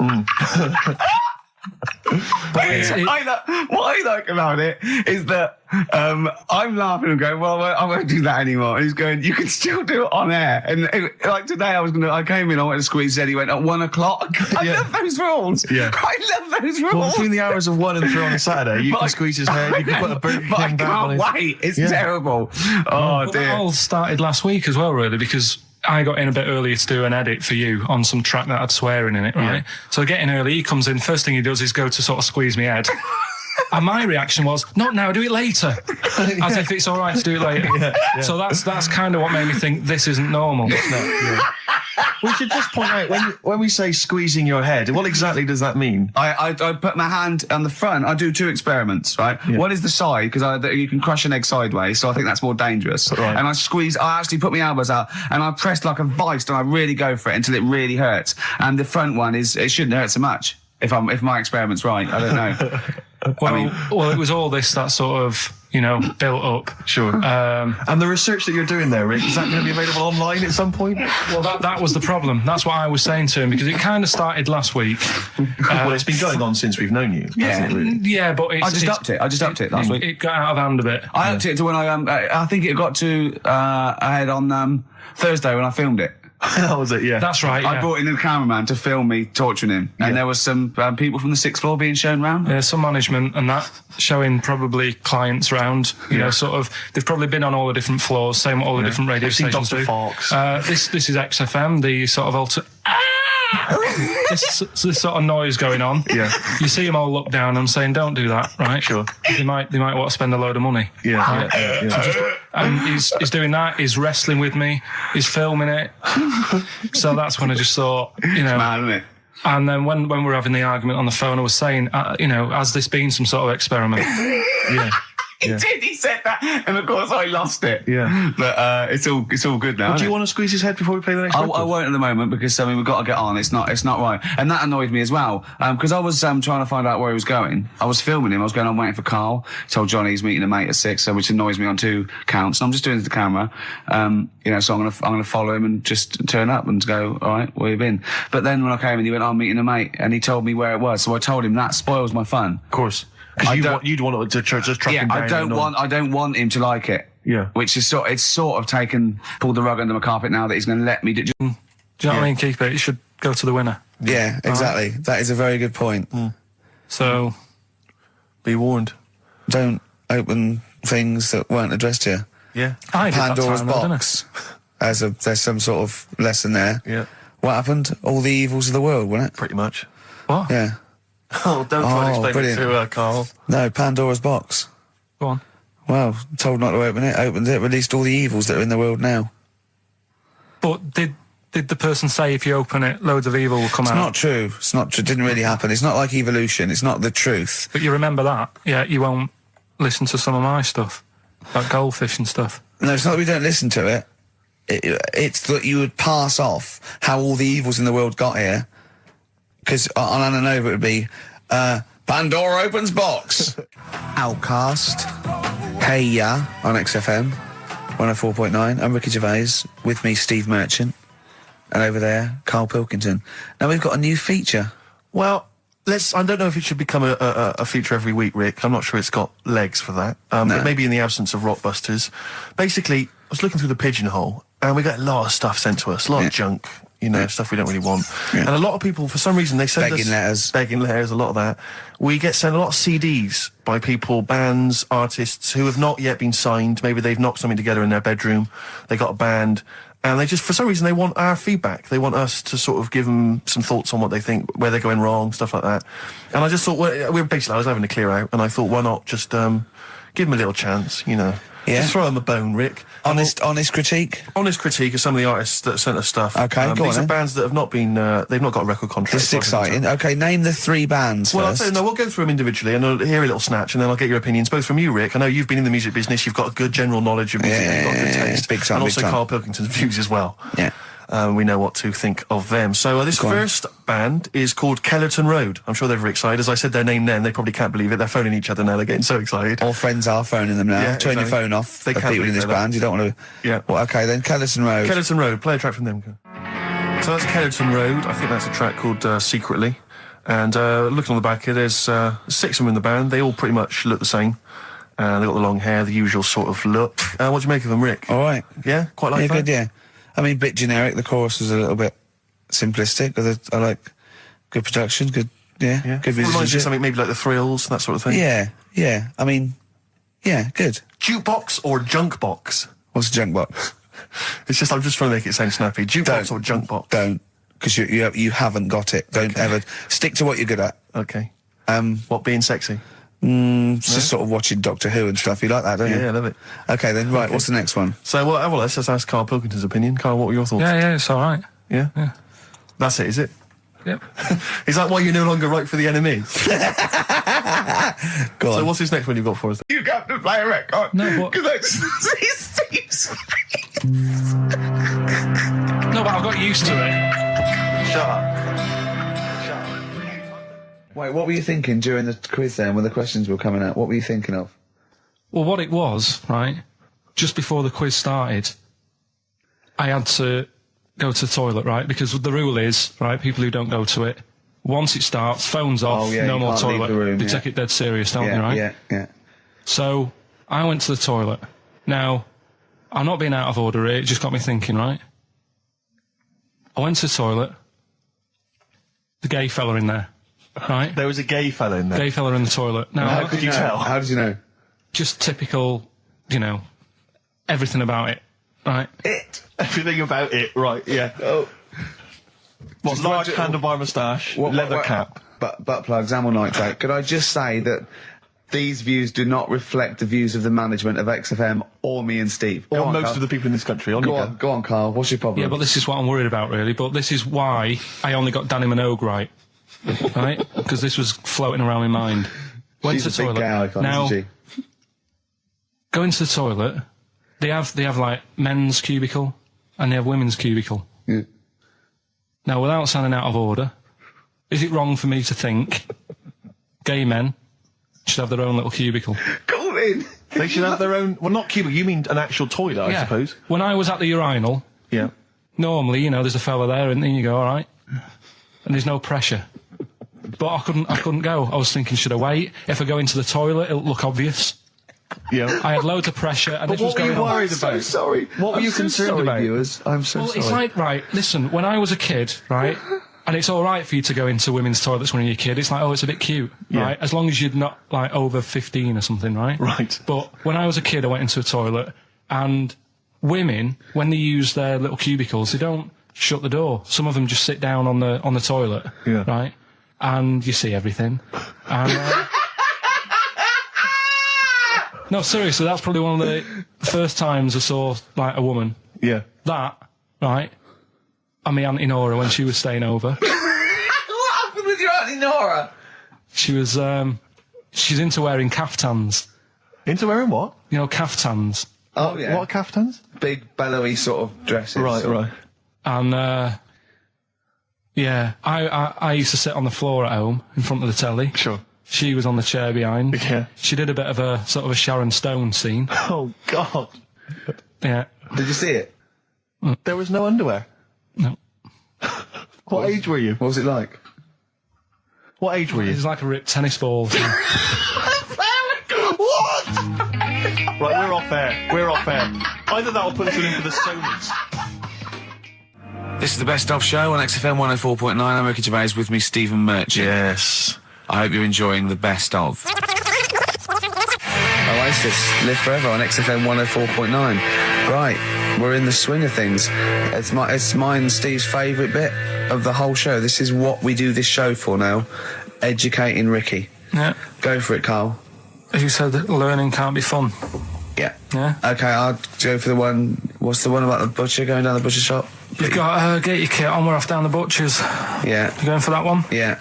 What I like about it is that I'm laughing and going, well, I won't do that anymore. And he's going, you can still do it on air. And like today, I came in, I went to squeeze Eddie, went at 1 o'clock. I love those rules. Yeah. I love those rules. Well, between the hours of 1 and 3 on a Saturday, you can squeeze his head, you can put a Burger King back on his... I can't wait. It's terrible. Oh, but dear. that all started last week as well, really, because I got in a bit earlier to do an edit for you on some track that had swearing in it, right? Yeah. So I get in early, he comes in, first thing he does is go to sort of squeeze me head. And my reaction was, not now, do it later. As if it's all right to do it later. Yeah. So that's kind of what made me think this isn't normal. We should just point out, when we say squeezing your head, what exactly does that mean? I put my hand on the front. I do 2 experiments, right? Yeah. One is the side, because you can crush an egg sideways, so I think that's more dangerous. Right. And I actually put my elbows out, and I press like a vice, and I really go for it until it really hurts. And the front one it shouldn't hurt so much, if my experiment's right. I don't know. Well, it was all this that sort of, built up. Sure. And the research that you're doing there, Rick, is that going to be available online at some point? Well, that was the problem. That's what I was saying to him, because it kind of started last week. Well, it's been going on since we've known you. Yeah, yeah, but I just upped it last week. It got out of hand a bit. I upped it to when I think it got to ahead on Thursday when I filmed it. That was it, yeah. That's right, I brought in a cameraman to film me torturing him. And there was some people from the 6th floor being shown round. Yeah, some management and that, showing probably clients round. Sort of, they've probably been on all the different floors, same what all the different radio stations do. Fox. This is XFM, the sort of this sort of noise going on. Yeah. You see them all look down and saying, don't do that, right? Sure. They might want to spend a load of money. Yeah. Right? Yeah. And he's doing that, he's wrestling with me, he's filming it. So that's when I just thought, It's mad, isn't it? And then when we were having the argument on the phone, I was saying, has this been some sort of experiment? Yeah. He did. He said that, and of course I lost it. Yeah, but it's all good now. Do you want to squeeze his head before we play the next record? I won't at the moment because we've got to get on. It's not right, and that annoyed me as well because I was trying to find out where he was going. I was filming him. I was going on waiting for Karl. Told Johnny he's meeting a mate at 6, which annoys me on 2 counts. And I'm just doing it to the camera, So I'm gonna follow him and just turn up and go, all right, where you been? But then when I came in, he went, I'm meeting a mate, and he told me where it was. So I told him that spoils my fun. Of course. Because you'd want to just track him down. I don't want him to like it. Yeah. Which is pulled the rug under my carpet now that he's going to let me do. Do you know what I mean, Keeper? It should go to the winner. Yeah, exactly. That is a very good point. So, be warned. Don't open things that weren't addressed to you. Yeah. I did Pandora's that time, box. There's some sort of lesson there. Yeah. What happened? All the evils of the world, wasn't it? Pretty much. What? Yeah. Oh, don't try to explain brilliant. it to Karl. No, Pandora's box. Go on. Well, told not to open it, opened it, released all the evils that are in the world now. But did the person say if you open it, loads of evil will come out? It's not true. It's not true. It didn't really happen. It's not like evolution. It's not the truth. But you remember that? Yeah, you won't listen to some of my stuff, like goldfish and stuff. No, it's not that we don't listen to it. It's that you would pass off how all the evils in the world got here. Because on Ananova it would be, Pandora opens box. Outcast. Hey Ya on XFM 104.9. I'm Ricky Gervais. With me, Steve Merchant. And over there, Karl Pilkington. Now we've got a new feature. Well, I don't know if it should become a feature every week, Rick. I'm not sure it's got legs for that. No. It may be in the absence of Rockbusters. Basically, I was looking through the pigeonhole, and we got a lot of stuff sent to us, a lot of junk. stuff we don't really want. Yeah. And a lot of people, for some reason, they send us... Begging letters, a lot of that. We get sent a lot of CDs by people, bands, artists, who have not yet been signed. Maybe they've knocked something together in their bedroom. They got a band. And they just, for some reason, they want our feedback. They want us to sort of give them some thoughts on what they think, where they're going wrong, stuff like that. And I just thought, I was having a clear out, and I thought, why not just give them a little chance, Yeah. Just throw them a bone, Rick. Honest critique? Honest critique of some of the artists that sent us stuff. Okay, go on. These are bands that have not been, they've not got a record contract. This is exciting. Okay, name the 3 bands Well, first. we'll go through them individually, and I'll hear a little snatch, and then I'll get your opinions, both from you, Rick. I know you've been in the music business, you've got a good general knowledge of music, you've got good taste. Big time, and big also time. Karl Pilkington's views as well. Yeah. We know what to think of them. So this first band is called Kellerton Road. I'm sure they're very excited. As I said their name then, they probably can't believe it. They're phoning each other now. They're getting so excited. All friends are phoning them now. Yeah, Turn your exactly. phone off. They can't people in this believe band. You don't want to... Yeah. Well, okay, then Kellerton Road. Kellerton Road. Play a track from them. So that's Kellerton Road. I think that's a track called Secretly. And looking on the back here, there's 6 of them in the band. They all pretty much look the same. They got the long hair, the usual sort of look. What do you make of them, Rick? All right. Yeah? Quite like that? Good, yeah. I mean, bit generic. The chorus is a little bit simplistic, but I like good production, good Reminds you of musicianship. something maybe like the Thrills, that sort of thing. Yeah. I mean, yeah, good. Jukebox or junk box? What's a junk box? It's just, I'm just trying to make it sound snappy. Jukebox or junk box? Don't, because you haven't got it. Don't ever stick to what you're good at. Okay. What, being sexy? Just sort of watching Doctor Who and stuff. You like that, don't you? Yeah, I love it. Okay, then, right, what's the next one? So, well, let's just ask Karl Pilkington's opinion. Karl, what were your thoughts? Yeah, it's all right. Yeah? Yeah. That's it, is it? Yep. Is that why you're no longer right for the enemy? Go on. So what's this next one you've got for us? You got to play a record. No, what? No, No, but I've got used to it. Shut up. Wait, what were you thinking during the quiz then, when the questions were coming out? What were you thinking of? Well, what it was, right, just before the quiz started, I had to go to the toilet, right, because the rule is, right, people who don't go to it, once it starts, phones off, no more toilet. The room, they take it dead serious, don't they, right? Yeah. So, I went to the toilet. Now, I'm not being out of order here, it just got me thinking, right? I went to the toilet, the gay fella in there, right? There was a gay fella in there. Gay fella in the toilet. Now, How could you tell? How did you know? just typical, everything about it, right? Everything about it, right, yeah. Oh. What, large handlebar moustache, leather cap. Butt plugs, amyl nitrate. Could I just say that these views do not reflect the views of the management of XFM or me and Steve. Or most of the people in this country. Go on, Carl. What's your problem? Yeah, but this is what I'm worried about, really. But this is why I only got Danny Minogue right. Right? Because this was floating around my mind. Went She's to the a big toilet. gay icon, now, isn't she? go into the toilet. They have like men's cubicle and they have women's cubicle. Yeah. Now, without sounding out of order, is it wrong for me to think gay men should have their own little cubicle? Go in. They should have their own... Well, not cubicle, you mean an actual toilet, I suppose. When I was at the urinal, Yeah. normally, there's a fella there and then you go, all right. And there's no pressure. But I couldn't go. I was thinking, should I wait? If I go into the toilet, it'll look obvious. Yeah. I had loads of pressure and But this was what were going you on. worried about? I'm so sorry. What were you concerned about? Viewers? I'm so Well, sorry. it's like, right, listen, when I was a kid, right, and it's all right for you to go into women's toilets when you're a kid, it's like, oh, it's a bit cute, right, as long as you're not, like, over 15 or something, right? Right. But when I was a kid, I went into a toilet, and women, when they use their little cubicles, they don't shut the door. Some of them just sit down on the toilet, right, and you see everything. And, no, seriously, that's probably one of the first times I saw, like, a woman. Yeah. That, right, and my Auntie Nora when she was staying over. What happened with your Auntie Nora? She was, she's into wearing caftans. Into wearing what? Caftans. Oh, yeah. What caftans? Big, bellowy sort of dresses. Right. And, yeah, I used to sit on the floor at home in front of the telly. Sure. She was on the chair behind. Yeah. She did a bit of a sort of a Sharon Stone scene. Oh, God. Yeah. Did you see it? There was no underwear. No. What age were you? What was it like? What age were It you? was like a ripped tennis ball. What? Right, we're off air. Either that or put us in for the Stoners. This is the Best Of Show on XFM 104.9. I'm Ricky Gervais, with me Stephen Merchant. Yes. I hope you're enjoying the Best Of. Oasis, Live Forever on XFM 104.9. Right, we're in the swing of things. It's mine and Steve's favourite bit of the whole show. This is what we do this show for now. Educating Ricky. Yeah. Go for it, Carl. You said that learning can't be fun. Yeah. Yeah. Okay, I'll go for the one. What's the one about the butcher going down the butcher shop? You've got to get your kit on, we're off down the butcher's. Yeah. You going for that one? Yeah.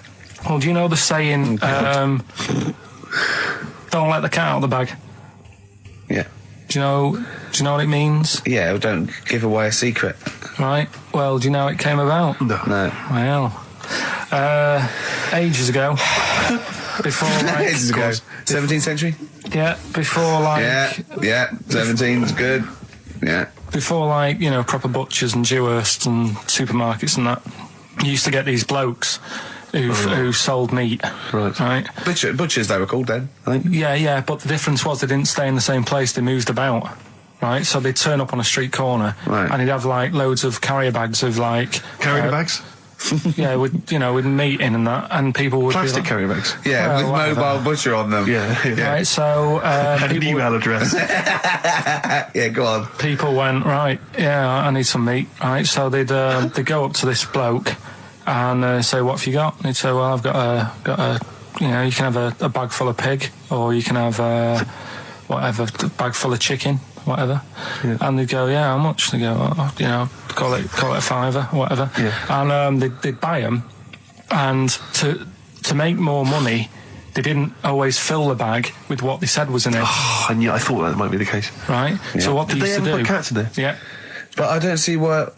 Well, do you know the saying, don't let the cat out of the bag? Yeah. Do you know what it means? Yeah, well, don't give away a secret. Right. Well, do you know how it came about? No. Well, ages ago. Before, like... Ages ago. 17th century? Yeah, before, like... Yeah, 17's good. Yeah. Before, like, you know, proper butchers and Dewhursts and supermarkets and that, you used to get these blokes who sold meat. Right. Butchers, they were called then, I think. Yeah, but the difference was they didn't stay in the same place, they moved about. Right, so they'd turn up on a street corner, and he'd have, like, loads of carrier bags of, like... Carrier bags? Yeah, with meat in and that, and people would plastic be like, carrier bags. Yeah, with mobile butcher on them. Yeah. Right, so and an email address. Yeah, go on. People went, right, yeah, I need some meat. Right, so they'd go up to this bloke and say, what have you got? And he'd say, well, I've got a you know, you can have a bag full of pig, or you can have whatever, a bag full of chicken, whatever. Yeah. And they'd go, yeah, how much? They go, oh, you know, call it a fiver, whatever. Yeah. And they'd buy them, and to make more money, they didn't always fill the bag with what they said was in it. Oh, and yeah, I thought that might be the case. Right. Yeah. So what did they ever put cats in there? Yeah. But I don't see what.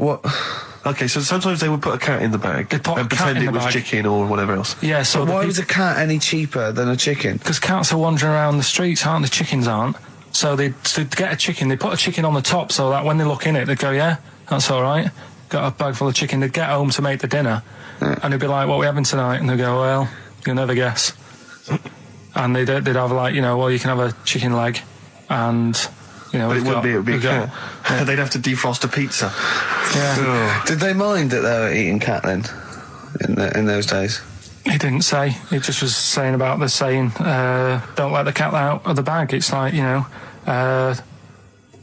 Okay, so sometimes they would put a cat in the bag and pretend it was chicken or whatever else. Yeah. So why was a cat any cheaper than a chicken? Because cats are wandering around the streets, aren't they? Chickens aren't. So to get a chicken, they put a chicken on the top so that when they look in it, they go, yeah, that's all right. Got a bag full of chicken. They'd get home to make the dinner, and they'd be like, what are we having tonight? And they'd go, well, you'll never guess. And they'd have, like, you know, well, you can have a chicken leg, and, you know... But it would be a cat. Yeah. They'd have to defrost a pizza. Yeah. Oh. Did they mind that they were eating cat then, in those days? He didn't say. He just was saying about the saying, don't let the cat out of the bag. It's like, you know,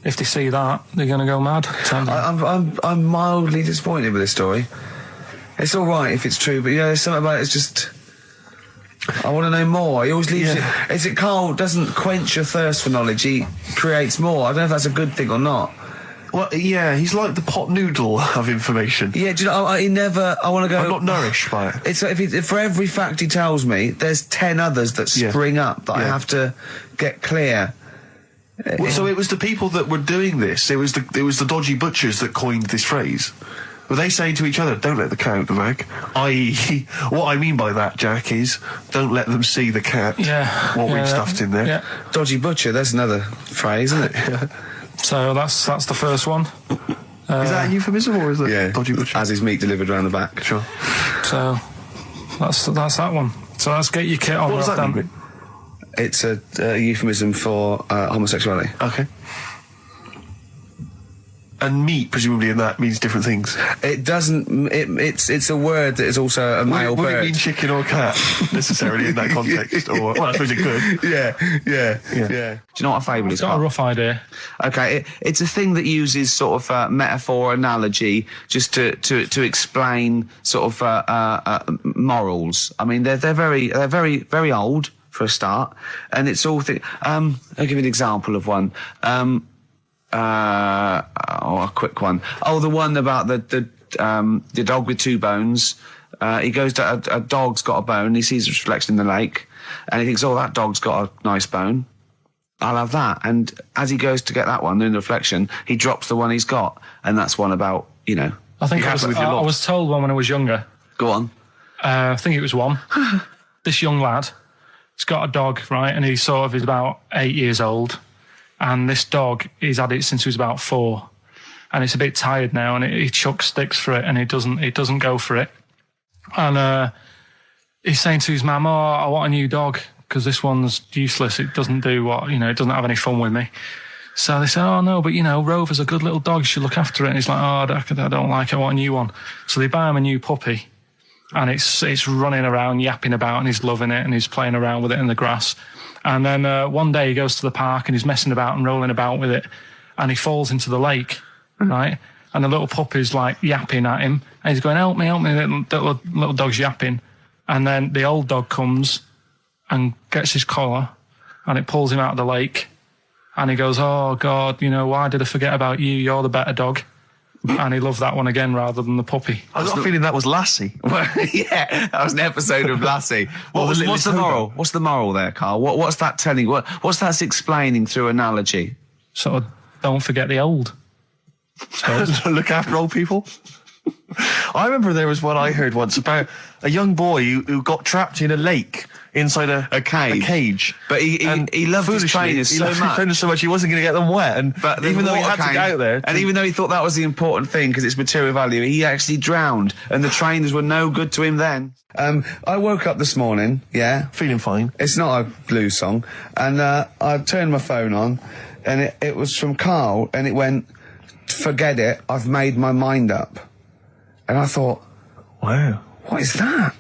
if they see that, they're going to go mad. I'm mildly disappointed with this story. It's all right if it's true, but, you know, there's something about it, it's just... I want to know more. He always leaves it... Is it Carl doesn't quench your thirst for knowledge, he creates more. I don't know if that's a good thing or not. Well, yeah, he's like the pot noodle of information. Yeah, do you know, he never... I want to go... I'm not nourished by it. It's like if for every fact he tells me, there's 10 others that spring up that I have to get clear. Well, so it was the people that were doing this, it was the dodgy butchers that coined this phrase. Were they saying to each other, don't let the cat out the bag? I.e., what I mean by that, Jack, is don't let them see the cat, what we've stuffed in there. Yeah. Dodgy butcher, that's another phrase, isn't it? Yeah. So that's the first one. Is that a euphemism, or is it dodgy butcher? As his meat delivered around the back. Sure. So that's that one. So let's get your kit on. What does that mean? It's a euphemism for homosexuality. Okay. And meat, presumably, in that means different things. It doesn't. It's a word that is also a male bird. Would it mean chicken or cat necessarily in that context? Or well, I suppose it could. Yeah. Do you know what a fable is? I've got a rough idea. Okay, it's a thing that uses sort of metaphor, analogy, just to explain sort of morals. I mean, they're very old for a start, and it's all I'll give you an example of one. A quick one. Oh, the one about the dog with two bones. He goes to a dog's got a bone. He sees a reflection in the lake, and he thinks, "Oh, that dog's got a nice bone. I'll have that." And as he goes to get that one in the reflection, he drops the one he's got, and that's one about, you know. I think I was told one when I was younger. Go on. I think it was one. This young lad, he's got a dog, right, and he's about 8 years old. And this dog, he's had it since he was about 4, and it's a bit tired now, and he chucks sticks for it, and it doesn't go for it. And he's saying to his mum, "Oh, I want a new dog because this one's useless. It doesn't do it doesn't have any fun with me." So they said, oh no, but Rover's a good little dog, you should look after it. And he's like, oh, I don't like it, I want a new one. So they buy him a new puppy, and it's running around, yapping about, and he's loving it, and he's playing around with it in the grass. And then one day he goes to the park and he's messing about and rolling about with it, and he falls into the lake, right? And the little puppy's like yapping at him, and he's going, help me, little dog's yapping. And then the old dog comes and gets his collar, and it pulls him out of the lake. And he goes, oh, God, why did I forget about you? You're the better dog. And he loved that one again rather than the puppy. I got a feeling that was Lassie. Well, yeah, that was an episode of Lassie. What's the moral? What's the moral there, Carl? What's that telling? What's that explaining through analogy? Sort of, don't forget the old. So, look after old people. I remember there was one I heard once about a young boy who got trapped in a lake inside a cage. But he loved his trainers so much. He wasn't going to get them wet. But even though he had to get out there, and even though he thought that was the important thing because it's material value, he actually drowned, and the trainers were no good to him then. I woke up this morning, feeling fine. It's not a blues song, and I turned my phone on, and it was from Carl, and it went, "Forget it, I've made my mind up." And I thought, wow, what is that?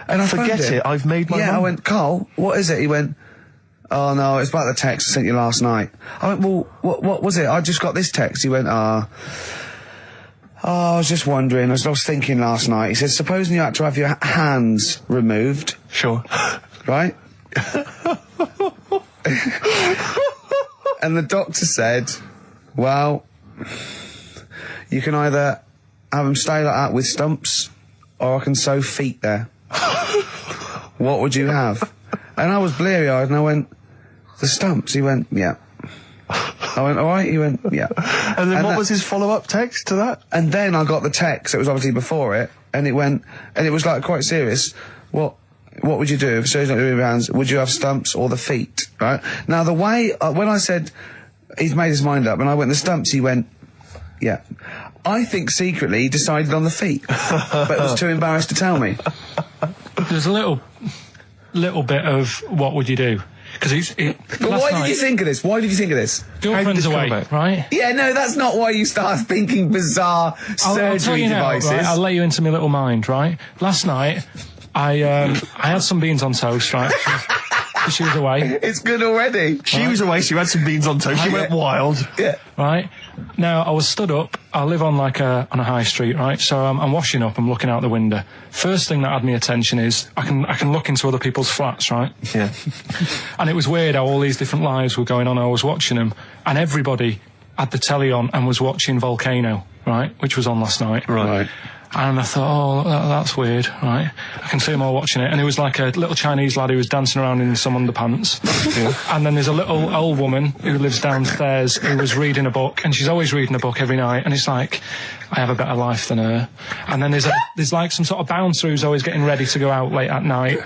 And I forget it, I've made my mind. I went, Carl, what is it? He went, oh no, it's about the text I sent you last night. I went, well, what was it? I just got this text. He went, I was just wondering, I was thinking last night. He said, supposing you had to have your hands removed. Sure. Right? And the doctor said, well, you can either have them stay like that with stumps, or I can sew feet there. What would you have? And I was bleary-eyed, and I went, the stumps? He went, yeah. I went, all right? He went, yeah. And then what was his follow-up text to that? And then I got the text, it was obviously before it, and it went, and it was like quite serious. What would you do if surgeon with your hands? Would you have stumps or the feet? Right? Now the way, when I said he's made his mind up, and I went the stumps, he went, yeah. I think secretly he decided on the feet, but was too embarrassed to tell me. There's a little bit of what would you do? Because But why did you think of this? Why did you think of this? Girlfriend's away, right? Yeah, no, that's not why you start thinking bizarre surgery devices. Right? I'll let you into my little mind, right? Last night, I had some beans on toast, right? She was away. It's good already. She was away, she had some beans on toast, she went wild. Yeah. Right? Now, I was stood up, I live on on a high street, right? So I'm washing up, I'm looking out the window. First thing that had my attention is, I can look into other people's flats, right? Yeah. And it was weird how all these different lives were going on, I was watching them, and everybody had the telly on and was watching Volcano, right? Which was on last night. Right. And I thought, oh, that's weird, right? I can see them all watching it. And it was like a little Chinese lad who was dancing around in some underpants. Yeah. And then there's a little old woman who lives downstairs who was reading a book, and she's always reading a book every night. And it's like, I have a better life than her. And then there's like some sort of bouncer who's always getting ready to go out late at night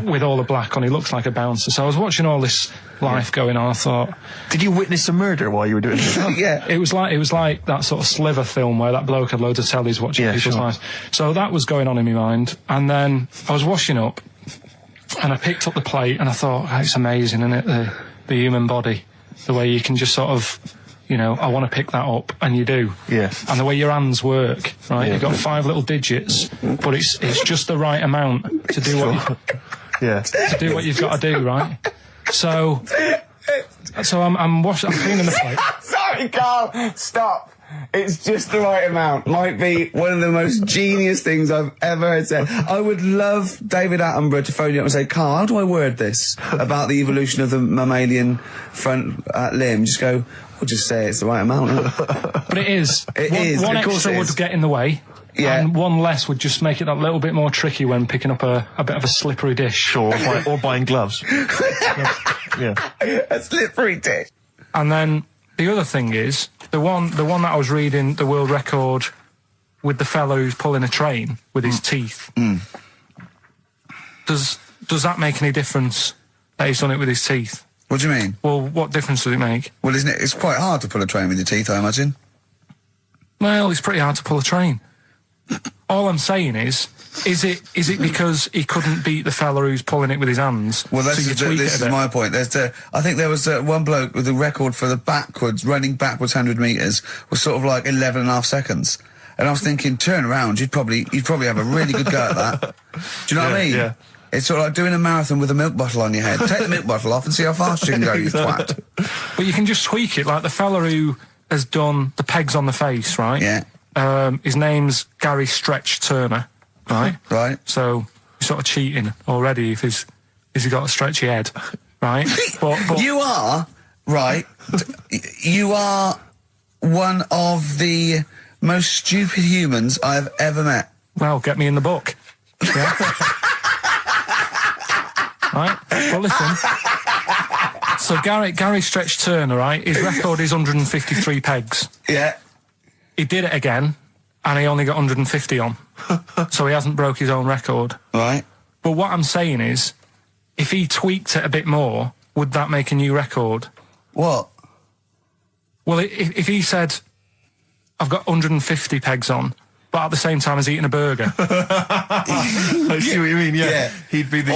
with all the black on. He looks like a bouncer. So I was watching all this life going on. I thought, did you witness a murder while you were doing this? Yeah. It was like that sort of Sliver film where that bloke had loads of tellies watching people's lives. So that was going on in my mind. And then I was washing up, and I picked up the plate, and I thought, oh, it's amazing, isn't it? The human body, the way you can just sort of, I want to pick that up, and you do. Yeah. And the way your hands work, right? Yeah. You've got 5 little digits, but it's just the right amount to do to do what you've got to do, right? So I'm cleaning the plate. Sorry, Carl, stop. It's just the right amount. Might be one of the most genius things I've ever heard said. I would love David Attenborough to phone you up and say, Carl, how do I word this about the evolution of the mammalian front limb? Just go, we'll just say it's the right amount. But it is. One extra would get in the way. Yeah. And one less would just make it that little bit more tricky when picking up a bit of a slippery dish. Sure, or buying gloves. Yeah. A slippery dish. And then the other thing is, the one that I was reading, the world record with the fellow who's pulling a train with his teeth. Mm. Does that make any difference that he's done it with his teeth? What do you mean? Well, what difference does it make? Well, isn't it? It's quite hard to pull a train with your teeth, I imagine. Well, it's pretty hard to pull a train. All I'm saying is, Is it because he couldn't beat the fella who's pulling it with his hands? Well, this is my point. I think there was one bloke with the record for the running backwards 100 metres was sort of like 11.5 seconds. And I was thinking, turn around, you'd probably have a really good go at that. Do you know what I mean? Yeah. It's sort of like doing a marathon with a milk bottle on your head. Take the milk bottle off and see how fast you can go, you twat. But you can just tweak it, like the fella who has done the pegs on the face, right? Yeah. His name's Gary Stretch Turner, right? Right. So you're sort of cheating already if he's got a stretchy head, right? but you are, right, you are one of the most stupid humans I've ever met. Well, get me in the book. Yeah. Right? Well, listen. So Gary Stretch Turner, right? His record is 153 pegs. Yeah. He did it again, and he only got 150 on. So he hasn't broke his own record. Right. But what I'm saying is, if he tweaked it a bit more, would that make a new record? What? Well, if he said, I've got 150 pegs on, but at the same time as eating a burger. I see what you mean, yeah. He'd be the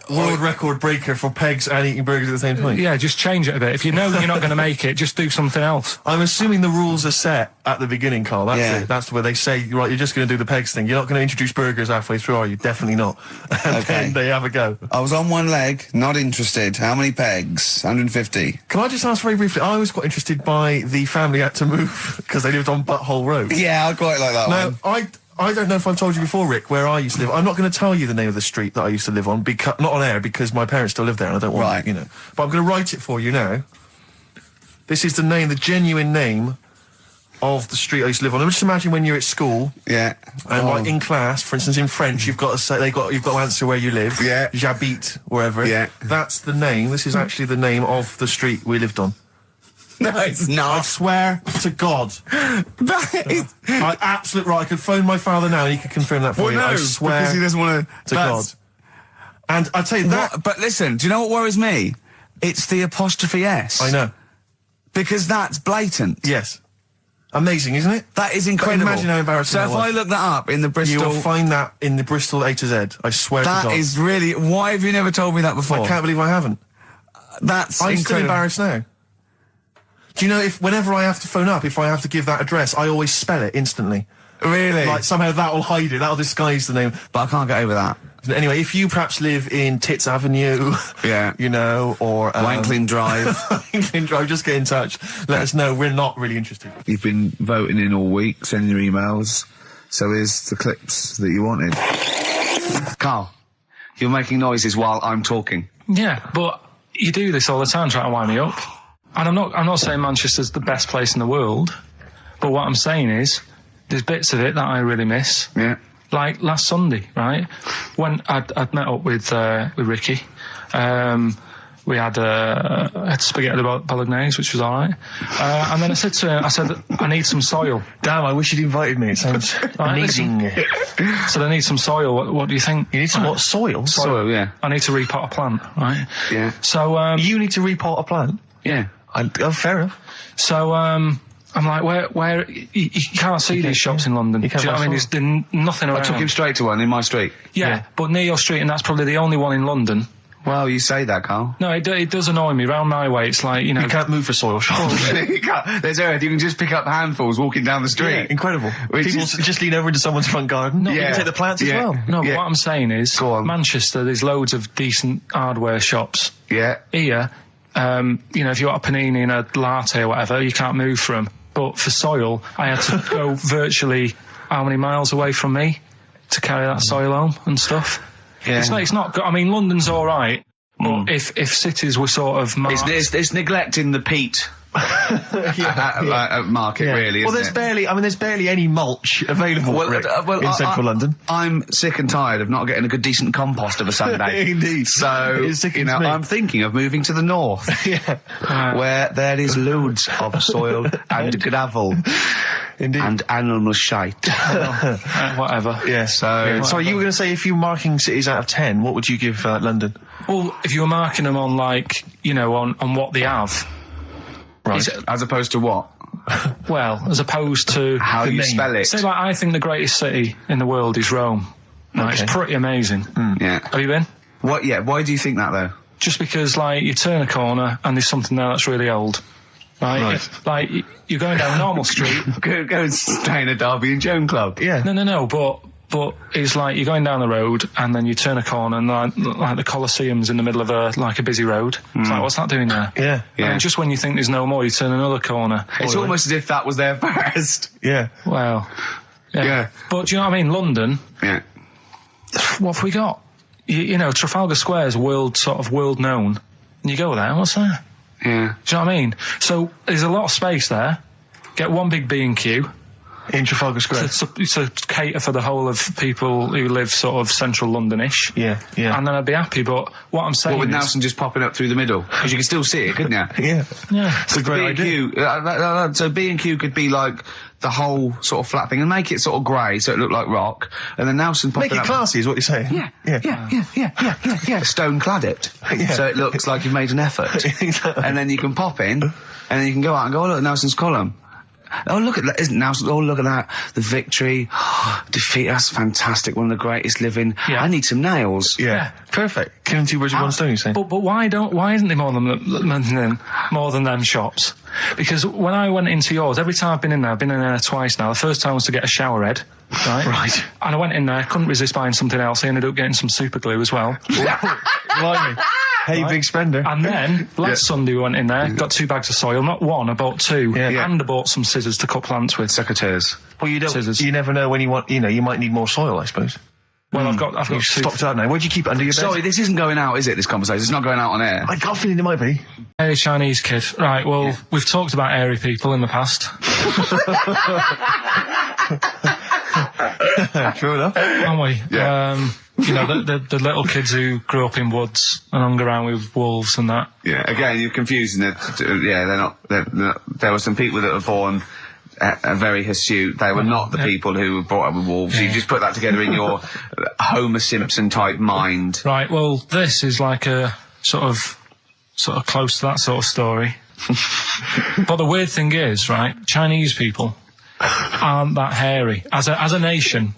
world record breaker for pegs and eating burgers at the same time. Yeah, just change it a bit. If you know you're not going to make it, just do something else. I'm assuming the rules are set at the beginning, Carl. That's it. That's where they say, right, you're just going to do the pegs thing. You're not going to introduce burgers halfway through, are you? Definitely not. And then they have a go. I was on one leg, not interested. How many pegs? 150. Can I just ask very briefly, I was quite interested by the family had to move because they lived on Butthole Road. Yeah, I quite like that one. Now, I don't know if I've told you before, Rick, where I used to live. I'm not going to tell you the name of the street that I used to live on, because not on air, because my parents still live there and I don't want, you know. But I'm going to write it for you now. This is the genuine name of the street I used to live on. Just imagine when you're at school. Yeah. And like in class, for instance, in French, you've got to say, you've got to answer where you live. Yeah. J'habite, wherever. Yeah. That's the name. This is actually the name of the street we lived on. No, it's not. I swear to God. That is... Absolute right. I could phone my father now and he could confirm that for you. No, I swear because he doesn't want to God. And I tell you that... But listen, do you know what worries me? It's the apostrophe S. I know. Because that's blatant. Yes. Amazing, isn't it? That is incredible. But imagine how embarrassing that was. So if I look that up in the Bristol... You'll find that in the Bristol A to Z. I swear to God. That is really... Why have you never told me that before? I can't believe I haven't. That's I'm incredible. still embarrassed now. Do you know, whenever I have to phone up, if I have to give that address, I always spell it instantly. Really? Like, somehow that'll hide it, that'll disguise the name. But I can't get over that. Anyway, if you perhaps live in Tits Avenue, yeah, you know, or... Wanklin Drive. Wanklin Drive, just get in touch. Let us know, we're not really interested. You've been voting in all week, sending your emails, so here's the clips that you wanted. Carl, you're making noises while I'm talking. Yeah, but you do this all the time, trying to wind me up. And I'm not saying Manchester's the best place in the world, but what I'm saying is there's bits of it that I really miss. Yeah. Like last Sunday, right? When I'd met up with Ricky, we had spaghetti bolognese, which was all right. And then I said to him, I need some soil. Damn, I wish you'd invited me. It sounds amazing. So I need some soil. What do you think? You need some what? Soil? Soil, yeah. I need to repot a plant, right? Yeah. So you need to repot a plant? Yeah. Fair enough. So I'm like, where you can't see these shops in London. Do you know what I mean? There's nothing around. I took him straight to one in my street. Yeah, but near your street, and that's probably the only one in London. Well, you say that, Carl. No, it does annoy me. Round my way, it's like, you know... You can't move for soil shops. You can't. There's earth. You can just pick up handfuls walking down the street. Yeah, incredible. People just lean over into someone's front garden. No, you can take the plants as well. No, but what I'm saying is, Manchester, there's loads of decent hardware shops. Yeah. Here, you know, if you want a panini and a latte or whatever, you can't move from. But for soil, I had to go virtually how many miles away from me to carry that soil home and stuff. Yeah. It's not good. I mean, London's all right, but if cities were sort of it's neglecting the peat market, really. Well, there's barely any mulch available in central London. I'm sick and tired of not getting a good decent compost of a Sunday. Indeed. So you know, I'm thinking of moving to the north, where there is loads of soil and gravel. Indeed. And animal shite. Whatever. Yeah. So you were going to say, if you were marking cities out of 10, what would you give London? Well, if you were marking them on, like, you know, on what they have. Right. As opposed to what? well, as opposed to how you spell it. Say, like, I think the greatest city in the world is Rome. Right, it's pretty amazing. Yeah. Have you been? What? Yeah. Why do you think that though? Just because, like, you turn a corner and there's something there that's really old. Right. Like, you're going down a normal street. go and stay in a Derby and Joan club. Yeah. No. But it's like you're going down the road and then you turn a corner and like the Colosseum's in the middle of a busy road. It's like, what's that doing there? Yeah. And just when you think there's no more, you turn another corner. It's almost as if that was there first. Yeah. Well. Yeah. But do you know what I mean? London. Yeah. What have we got? You know, Trafalgar Square is world known. And you go there, what's there? Yeah. Do you know what I mean? So there's a lot of space there. Get one big B&Q. In Trafalgar Square. To cater for the whole of people who live sort of central Londonish. Yeah. And then I'd be happy, but what I'm saying with is... Nelson just popping up through the middle? Because you can still see it, couldn't you? Yeah. It's a great idea. So B&Q could be like the whole sort of flat thing and make it sort of grey so it looked like rock, and then Nelson popping up... Make it classy is what you're saying. Yeah. Stone clad it. Yeah. So it looks like you've made an effort. And then you can pop in, and then you can go out and go, oh, look, Nelson's column. Oh, look at that. Isn't Nelson? Oh, look at that. The victory. Defeat. That's fantastic. One of the greatest living. Yeah. I need some nails. Yeah. Perfect. Killing two birds with one stone, you say? But why isn't there more than them shops? Because when I went into yours, every time I've been in there twice now. The first time was to get a shower head. Right. And I went in there, couldn't resist buying something else. I ended up getting some super glue as well. Blimey. Hey, big spender. And then, last Sunday we went in there, got 2 bags of soil, not one, I bought 2. Yeah. And I bought some scissors to cut plants with. Secateurs. Well, Scissors. you never know when you want, you might need more soil, I suppose. Well, I've got You've stopped out now. Where'd you keep it under your bed? Sorry, this isn't going out, is it, this conversation? It's not going out on air. I got a feeling it might be. Hey, Chinese kid. Right, well, we've talked about airy people in the past. True enough. Haven't we? Yeah. You know, the little kids who grew up in woods and hung around with wolves and that. Yeah, again, you're confusing it. Yeah, they're not, there were some people that were born very hirsute. They were not the people who were brought up with wolves. You just put that together in your Homer Simpson type mind. Right, well, this is like a sort of close to that sort of story. But the weird thing is, right, Chinese people aren't that hairy as a nation.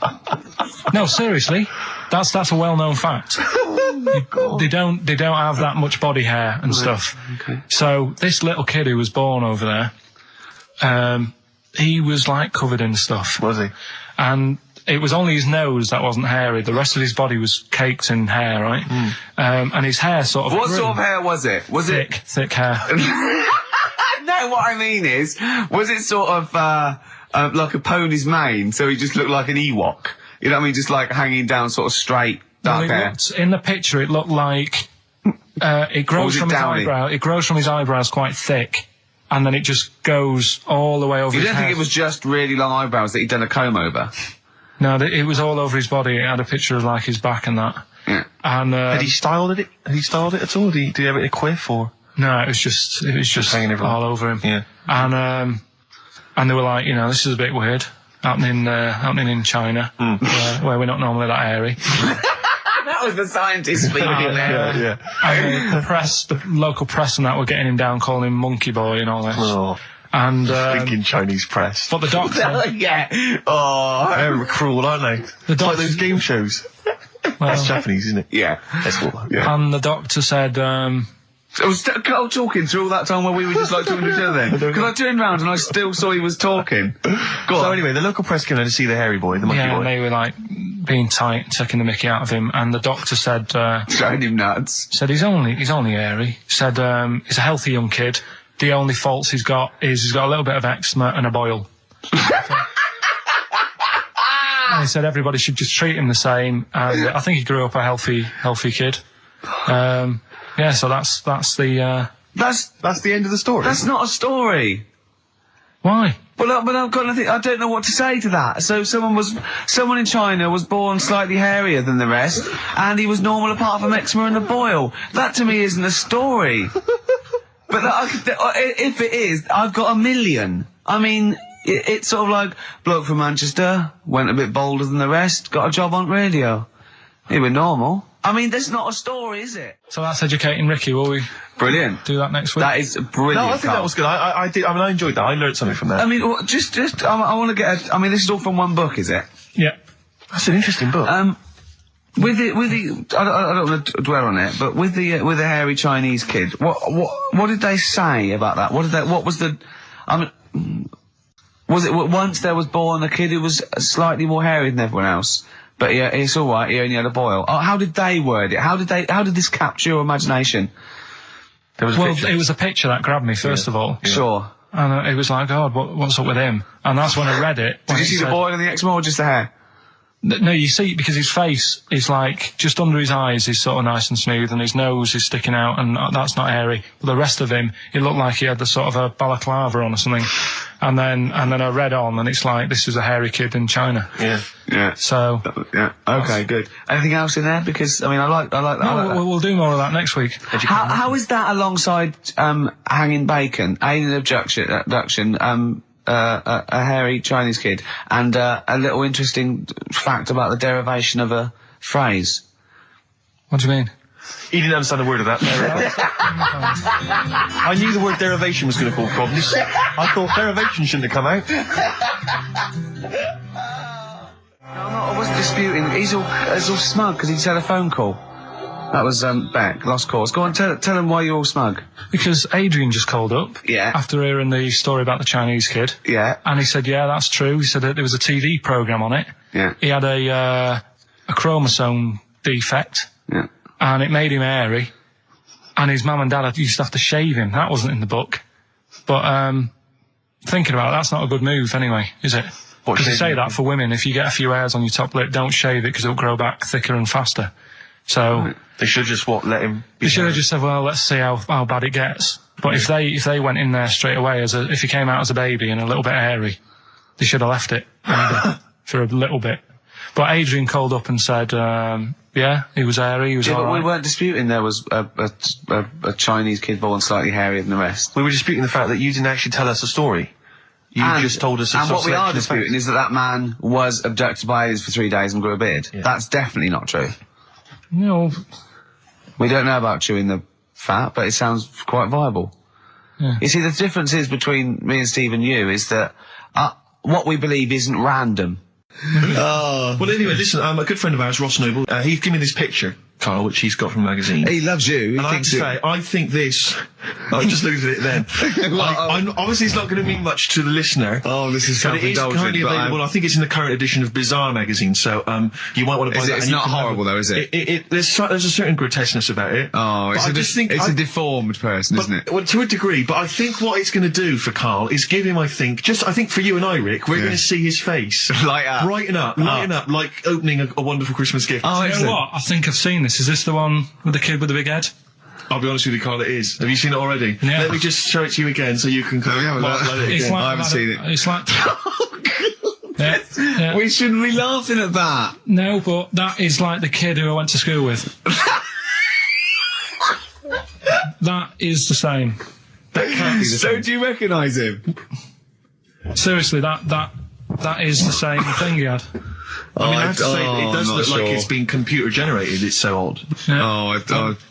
No, seriously, that's a well-known fact. They don't have that much body hair and stuff. Okay. So this little kid who was born over there, he was like covered in stuff. Was he? And it was only his nose that wasn't hairy. The rest of his body was caked in hair, right? And his hair sort of What grew. sort of hair was it? Was thick hair. No, what I mean is, was it sort of like a pony's mane, so he just looked like an Ewok? You know what I mean? Just like hanging down sort of straight, dark hair. In the picture, it looked like it grows from his eyebrow. It grows from his eyebrows quite thick, and then it just goes all the way over his head. You don't think it was just really long eyebrows that he'd done a comb over? No, it was all over his body. It had a picture of like his back and that. Yeah. And Had he styled it? Had he styled it at all? Did he have it in a quiff or? no, it was just hanging everywhere. all over him. Yeah. And they were like, this is a bit weird, happening in China, where we're not normally that airy. That was the scientist speaking there. Yeah. And the local press and that were getting him down, calling him Monkey Boy and all this. Oh. And Thinking Chinese press. but the doctor, Yeah. Oh. They're cruel, aren't they? It's like those game shows. That's Japanese, isn't it? Yeah. That's what. Yeah. and the doctor said, I was talking through all that time while we were just like talking to each other then. Because I turned round and I still saw he was talking. Go So on. anyway, the local press came in to see the hairy boy, the monkey yeah, boy. and they were like being tight, taking the mickey out of him, and the doctor said, Showing him nuts. he's only airy. Said, he's a healthy young kid. The only faults he's got is he's got a little bit of eczema and a boil. And he said everybody should just treat him the same, and I think he grew up a healthy kid. Yeah, so that's the That's the end of the story. That's not a story. why. But I've got nothing. I don't know what to say to that. So someone in China was born slightly hairier than the rest, and he was normal apart from eczema and a boil. That to me isn't a story. But if it is, I've got a million. I mean, it's sort of like bloke from Manchester went a bit bolder than the rest, got a job on radio. He was normal. I mean, that's not a story, is it? So that's educating Ricky. Will we Brilliant. do that next week? That is brilliant. No, I think that was good. I did. I mean, I enjoyed that. I learned something from that. I mean, I want to get. I mean, this is all from one book, is it? Yeah. That's an interesting book. With the, I don't want to dwell on it, but with the hairy Chinese kid, what did they say about that? What was the, I mean, was it once there was born a kid who was slightly more hairy than everyone else? But yeah, it's all right. He only had a boil. Oh, how did they word it? How did this capture your imagination? It was a picture that grabbed me first of all. Yeah. Sure. And it was like, God, what's up with him? And that's when I read it. Did you see the boil and the eczema or just the hair? No, you see, because his face is like, just under his eyes is sort of nice and smooth, and his nose is sticking out, and that's not hairy. But the rest of him, it looked like he had the sort of a balaclava on or something. And then I read on, and it's like, this is a hairy kid in China. Yeah. Yeah. So. Yeah. Okay, good. Anything else in there? Because, I mean, I like that. No, we'll do more of that next week. How is that alongside, hanging bacon, alien abduction, a hairy Chinese kid, and a little interesting fact about the derivation of a phrase? What do you mean? He didn't understand a word of that. I knew the word derivation was going to cause problems. I thought derivation shouldn't have come out. I wasn't disputing. He's all smug because he's had a phone call. That was Beck, lost cause. Go on, tell him why you're all smug. Because Adrian just called up. Yeah. After hearing the story about the Chinese kid. Yeah. And he said, yeah, that's true. He said that there was a TV programme on it. Yeah. He had a chromosome defect. Yeah. And it made him hairy. And his mum and dad used to have to shave him. That wasn't in the book. But thinking about it, that's not a good move anyway, is it? Because they say that for women, if you get a few hairs on your top lip, don't shave it because it'll grow back thicker and faster. So they should just let him. They should have just said, well, let's see how bad it gets. But if they went in there straight away if he came out as a baby and a little bit hairy, they should have left it for a little bit. But Adrian called up and said, yeah, he was hairy, he was all right. But we weren't disputing there was a Chinese kid born slightly hairier than the rest. We were disputing the fact that you didn't actually tell us a story. You just told us a And what we are disputing is that man was abducted by aliens for 3 days and grew a beard. Yeah. That's definitely not true. No. We don't know about chewing the fat, but it sounds quite viable. Yeah. You see, the difference is between me and Steve and you is that what we believe isn't random. Well, anyway, listen, a good friend of ours, Ross Noble, he's given me this picture, Carl, which he's got from a magazine. He loves you. And I have to say, I think this... I just looked at it then. Obviously, it's not going to mean much to the listener. Oh, this is self-indulgent. But it is currently available. I think it's in the current edition of Bizarre magazine, so you might want to buy that. It's not horrible, though, is it? There's a certain grotesqueness about it. Oh, it's a deformed person, isn't it? Well, to a degree, but I think what it's going to do for Carl is give him, I think for you and I, Rick, we're going to see his face. Lighten up, like opening a wonderful Christmas gift. Oh, you know what? I think I've seen this. Is this the one with the kid with the big head? I'll be honest with you, Carl, it is. Have you seen it already? Yeah. Let me just show it to you again so you can I haven't seen it. It's like... yeah. We shouldn't be laughing at that. No, but that is like the kid who I went to school with. That is the same. That can't be the same. So do you recognise him? Seriously, that is the same thing he had. I mean, I have to say, it does look like it's been computer generated. It's so odd. Yeah.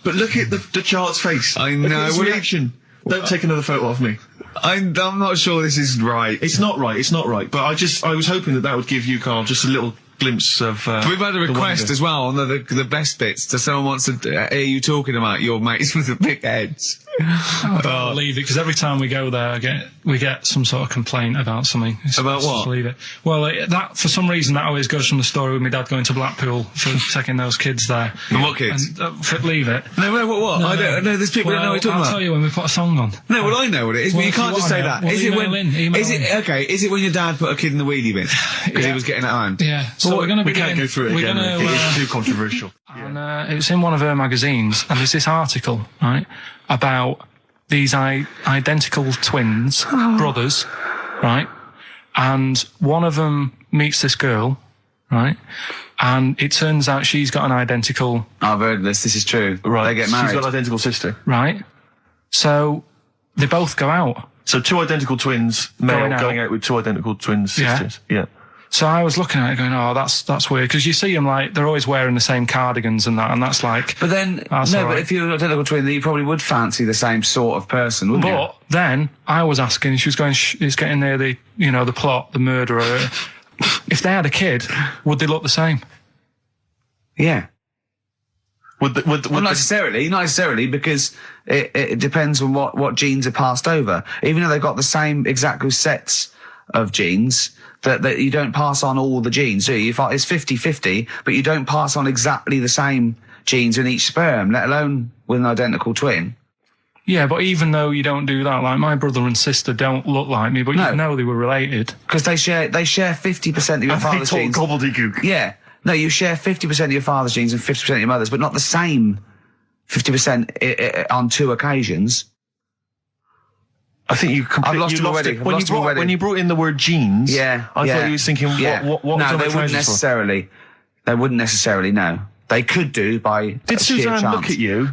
But look at the child's face. I know. Look at his reaction. Don't take another photo of me. I'm not sure this is right. It's not right. But I was hoping that would give you, Carl, just a little glimpse of. We've had a request as well on the best bits. So someone wants to hear you talking about your mates with the big heads. I can't believe it, because every time we go there, we get some sort of complaint about something. About what? Believe it. Well, that for some reason that always goes from the story with my dad going to Blackpool for taking those kids there. And what kids? And, leave it. No, what? No, I don't know. There's people that know what you're talking about. I'll tell you when we put a song on. No, well, I know what it is, but you can't just say that. Is it when? Is it when your dad put a kid in the wheelie bin because he was getting at home? Yeah. So we're going to be. We can't go through it again. It's too controversial. And it was in one of her magazines, and there's this article, right, about these identical twins, brothers, right? And one of them meets this girl, right? And it turns out she's got an identical... I've heard this. This is true. Right. They get married. She's got an identical sister. Right. So they both go out. So two identical twins, male going out with two identical twin sisters. Yeah. So I was looking at it going, oh, that's weird, because you see them like they're always wearing the same cardigans and that's like. But then but if you're an identical twin, then you probably would fancy the same sort of person, wouldn't you? But then I was asking, she was going, it's getting near the the plot, the murderer. If they had a kid, would they look the same? Yeah. Would not necessarily, because it depends on what genes are passed over. Even though they've got the same exact sets of genes, that you don't pass on all the genes, do you? It's 50-50, but you don't pass on exactly the same genes in each sperm, let alone with an identical twin. Yeah, but even though you don't do that, like my brother and sister don't look like me, but you know they were related. Because they share 50% of your father's genes. Gobbledygook. Yeah. No, you share 50% of your father's genes and 50% of your mother's, but not the same 50% on 2 occasions. I think you completely lost him already. When you brought in the word genes, I thought you were thinking, what no, they wouldn't necessarily. They wouldn't necessarily, no. They could do by Did Suzanne look at you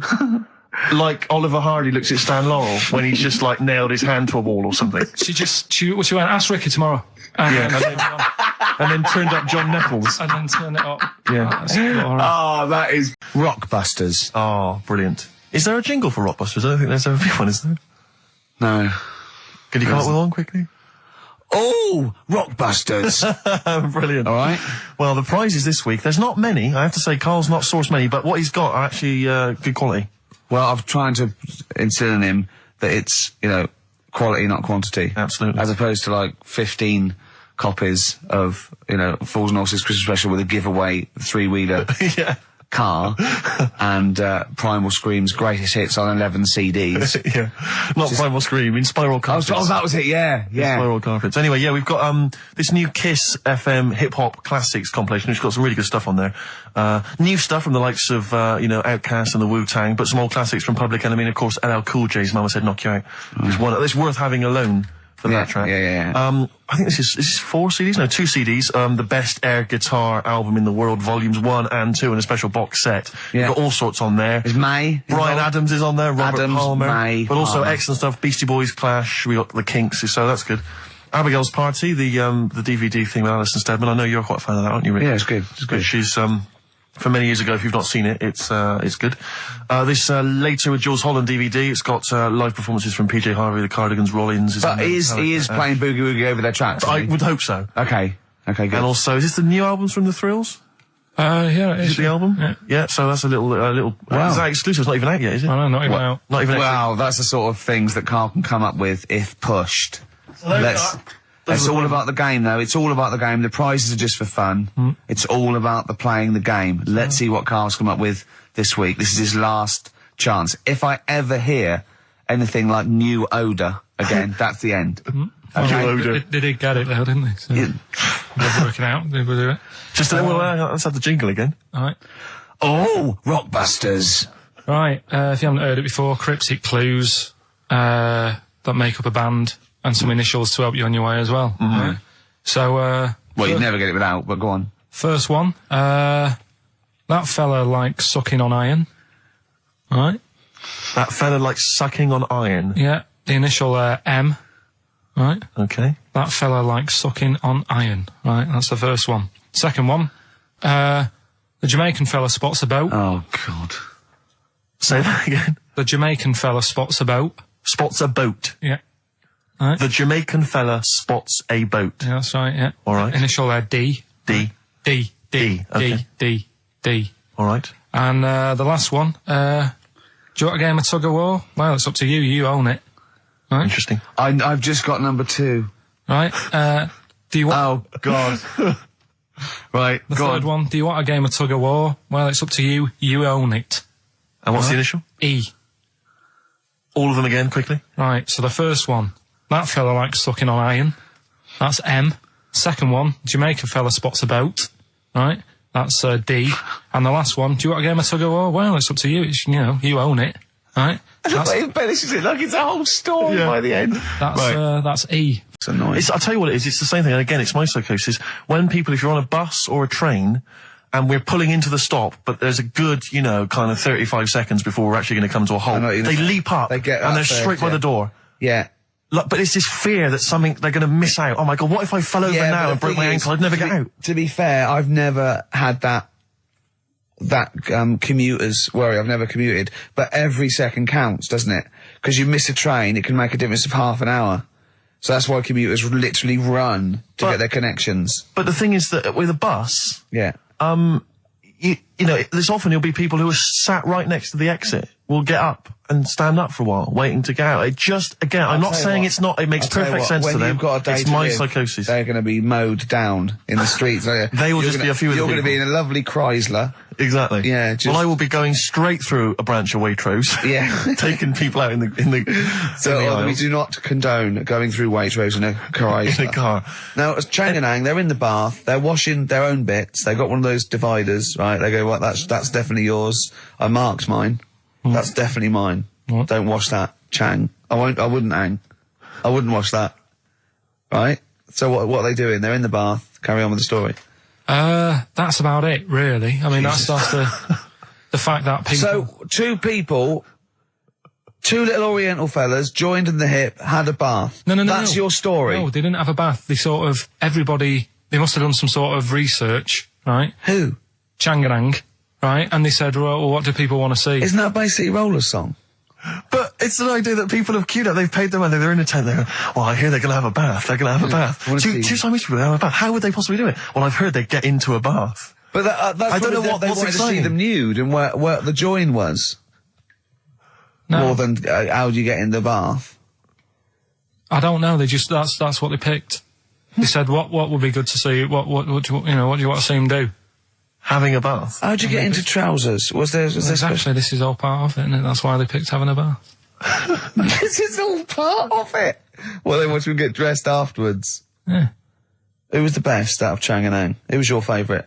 like Oliver Hardy looks at Stan Laurel when he's just like nailed his hand to a wall or something? She went, ask Ricky tomorrow. And then turned up John Nettles. And then turned it up. Yeah. That is Rockbusters. Oh, brilliant. Is there a jingle for Rockbusters? I don't think there's ever been one, is there? No. Can you come up with one quickly? Oh, Rockbusters. Brilliant. All right. Well, the prizes this week, there's not many. I have to say, Carl's not sourced many, but what he's got are actually good quality. Well, I'm trying to instill in him that it's, quality, not quantity. Absolutely. As opposed to, 15 copies of, Fools and Horses Christmas Special with a giveaway 3-wheeler car and Primal Scream's greatest hits on 11 CDs. Not Primal Scream, in Spiral Carpets. Oh, that was it, yeah. Spiral Carpets. Anyway, we've got this new Kiss FM Hip Hop Classics compilation, which has got some really good stuff on there. New stuff from the likes of, Outkast and the Wu-Tang, but some old classics from Public Enemy, and of course LL Cool J's Mama Said Knock You Out. It's worth having alone. For that track. Yeah. I think this is 4 CDs? No, 2 CDs. The Best Air Guitar Album in the World, Volumes 1 and 2, and a special box set. You've got all sorts on there. Is May? Brian Adams is on there, Robert Palmer. May, but also excellent stuff. Beastie Boys, Clash, we got the Kinks, so that's good. Abigail's Party, the DVD thing with Alison Steadman. I know you're quite a fan of that, aren't you, Rick? Yeah, it's good. It's good. She's, from many years ago, if you've not seen it, it's good. This, Later with Jules Holland DVD, it's got, live performances from PJ Harvey, the Cardigans, Rollins. But he is playing Boogie Woogie over their tracks. I would hope so. Okay, good. And also, is this the new albums from The Thrills? Yeah, Is it the album? Yeah. So that's a little, wow. Is that exclusive? It's not even out yet, is it? I know, not even out. Not even out. Wow, that's the sort of things that Carl can come up with if pushed. It's all about the game, though. It's all about the game. The prizes are just for fun. It's all about the playing the game. Let's see what Carl's come up with this week. This is his last chance. If I ever hear anything like New Odour again, that's the end. Okay. They did get it, though, didn't they? So they're working out. They will do it. Just let's have the jingle again. All right. Oh, Rockbusters. Right. If you haven't heard it before, cryptic clues that make up a band. And some initials to help you on your way as well. Right? So, well, you'd never get it without, but go on. First one, that fella likes sucking on iron. Right? That fella likes sucking on iron? Yeah, the initial, M. Right? Okay. That fella likes sucking on iron. Right, that's the first one. Second one, the Jamaican fella spots a boat. Oh, God. Say that again. The Jamaican fella spots a boat. Spots a boat? Yeah. Right. The Jamaican fella spots a boat. Yeah, that's right, yeah. All right. Initial D. D. D. D. Okay. D. D. All right. And the last one, do you want a game of tug of war? Well, it's up to you. You own it. Right? Interesting. I've just got number 2. Right. Do you want... Oh, God. Right, the third one, do you want a game of tug of war? Well, it's up to you. You own it. And what's the initial? E. All of them again, quickly. Right, so the first one, that fella likes sucking on iron. That's M. Second one, Jamaican fella spots a boat. Right, that's D. And the last one, do you want a game of tug of war? Well, it's up to you. It's, you own it. Right? This is it. Like it's a whole story by the end. That's E. It's annoying. I'll tell you what it is. It's the same thing. And again, it's my psychosis. When people, if you're on a bus or a train, and we're pulling into the stop, but there's a good, kind of 35 seconds before we're actually going to come to a halt. They leap up, and they're straight by the door. Yeah. but it's this fear that they're going to miss out. Oh my God, what if I fell over now and broke my ankle? I'd never get out. To be fair, I've never had that commuter's worry. I've never commuted, but every second counts, doesn't it? Because you miss a train, it can make a difference of half an hour. So that's why commuters literally run to get their connections. But the thing is that with a bus, yeah, you know, there's often there'll be people who are sat right next to the exit will get up and stand up for a while, waiting to get out. It just, again, I'm not saying it's not, it makes perfect sense to them. When you've got a day it's to my live, psychosis. They're going to be mowed down in the streets. They will just be a few of the You're going to people. be in a lovely Chrysler. Exactly. Yeah. Well, I will be going straight through a branch of Waitrose. Yeah. Taking people out in the So we do not condone going through Waitrose in a Chrysler. in a car. Now, as Changanang, they're in the bath, they're washing their own bits, they've got one of those dividers, right? They go, well, that's definitely yours. I marked mine. That's definitely mine. Don't wash that, Chang. I wouldn't, Ang. I wouldn't wash that. Right? So what are they doing? They're in the bath. Carry on with the story. That's about it, really. I mean, that's the fact that people... So, two little Oriental fellas joined in the hip, had a bath. No. That's your story. No, they didn't have a bath. They they must have done some sort of research, right? Who? Changanang, right? And they said, well, what do people want to see? Isn't that a Bay City Rollers song? But it's an idea that people have queued up. They've paid their money. They're in a tent. They're, well, I hear they're going to have a bath. They're going to have a bath. Two Siamese people have a bath. How would they possibly do it? Well, I've heard they get into a bath. But that's I don't know they what's wanted to see them nude and where the join was. No. More than how do you get in the bath? I don't know. They just that's what they picked. They said what would be good to see. What do you want to see them do? Having a bath. How'd you get into trousers? Was there exactly? This is all part of it, and that's why they picked having a bath. This is all part of it. Well, they want you to get dressed afterwards. Yeah. Who was the best out of Changanang? Who was your favourite?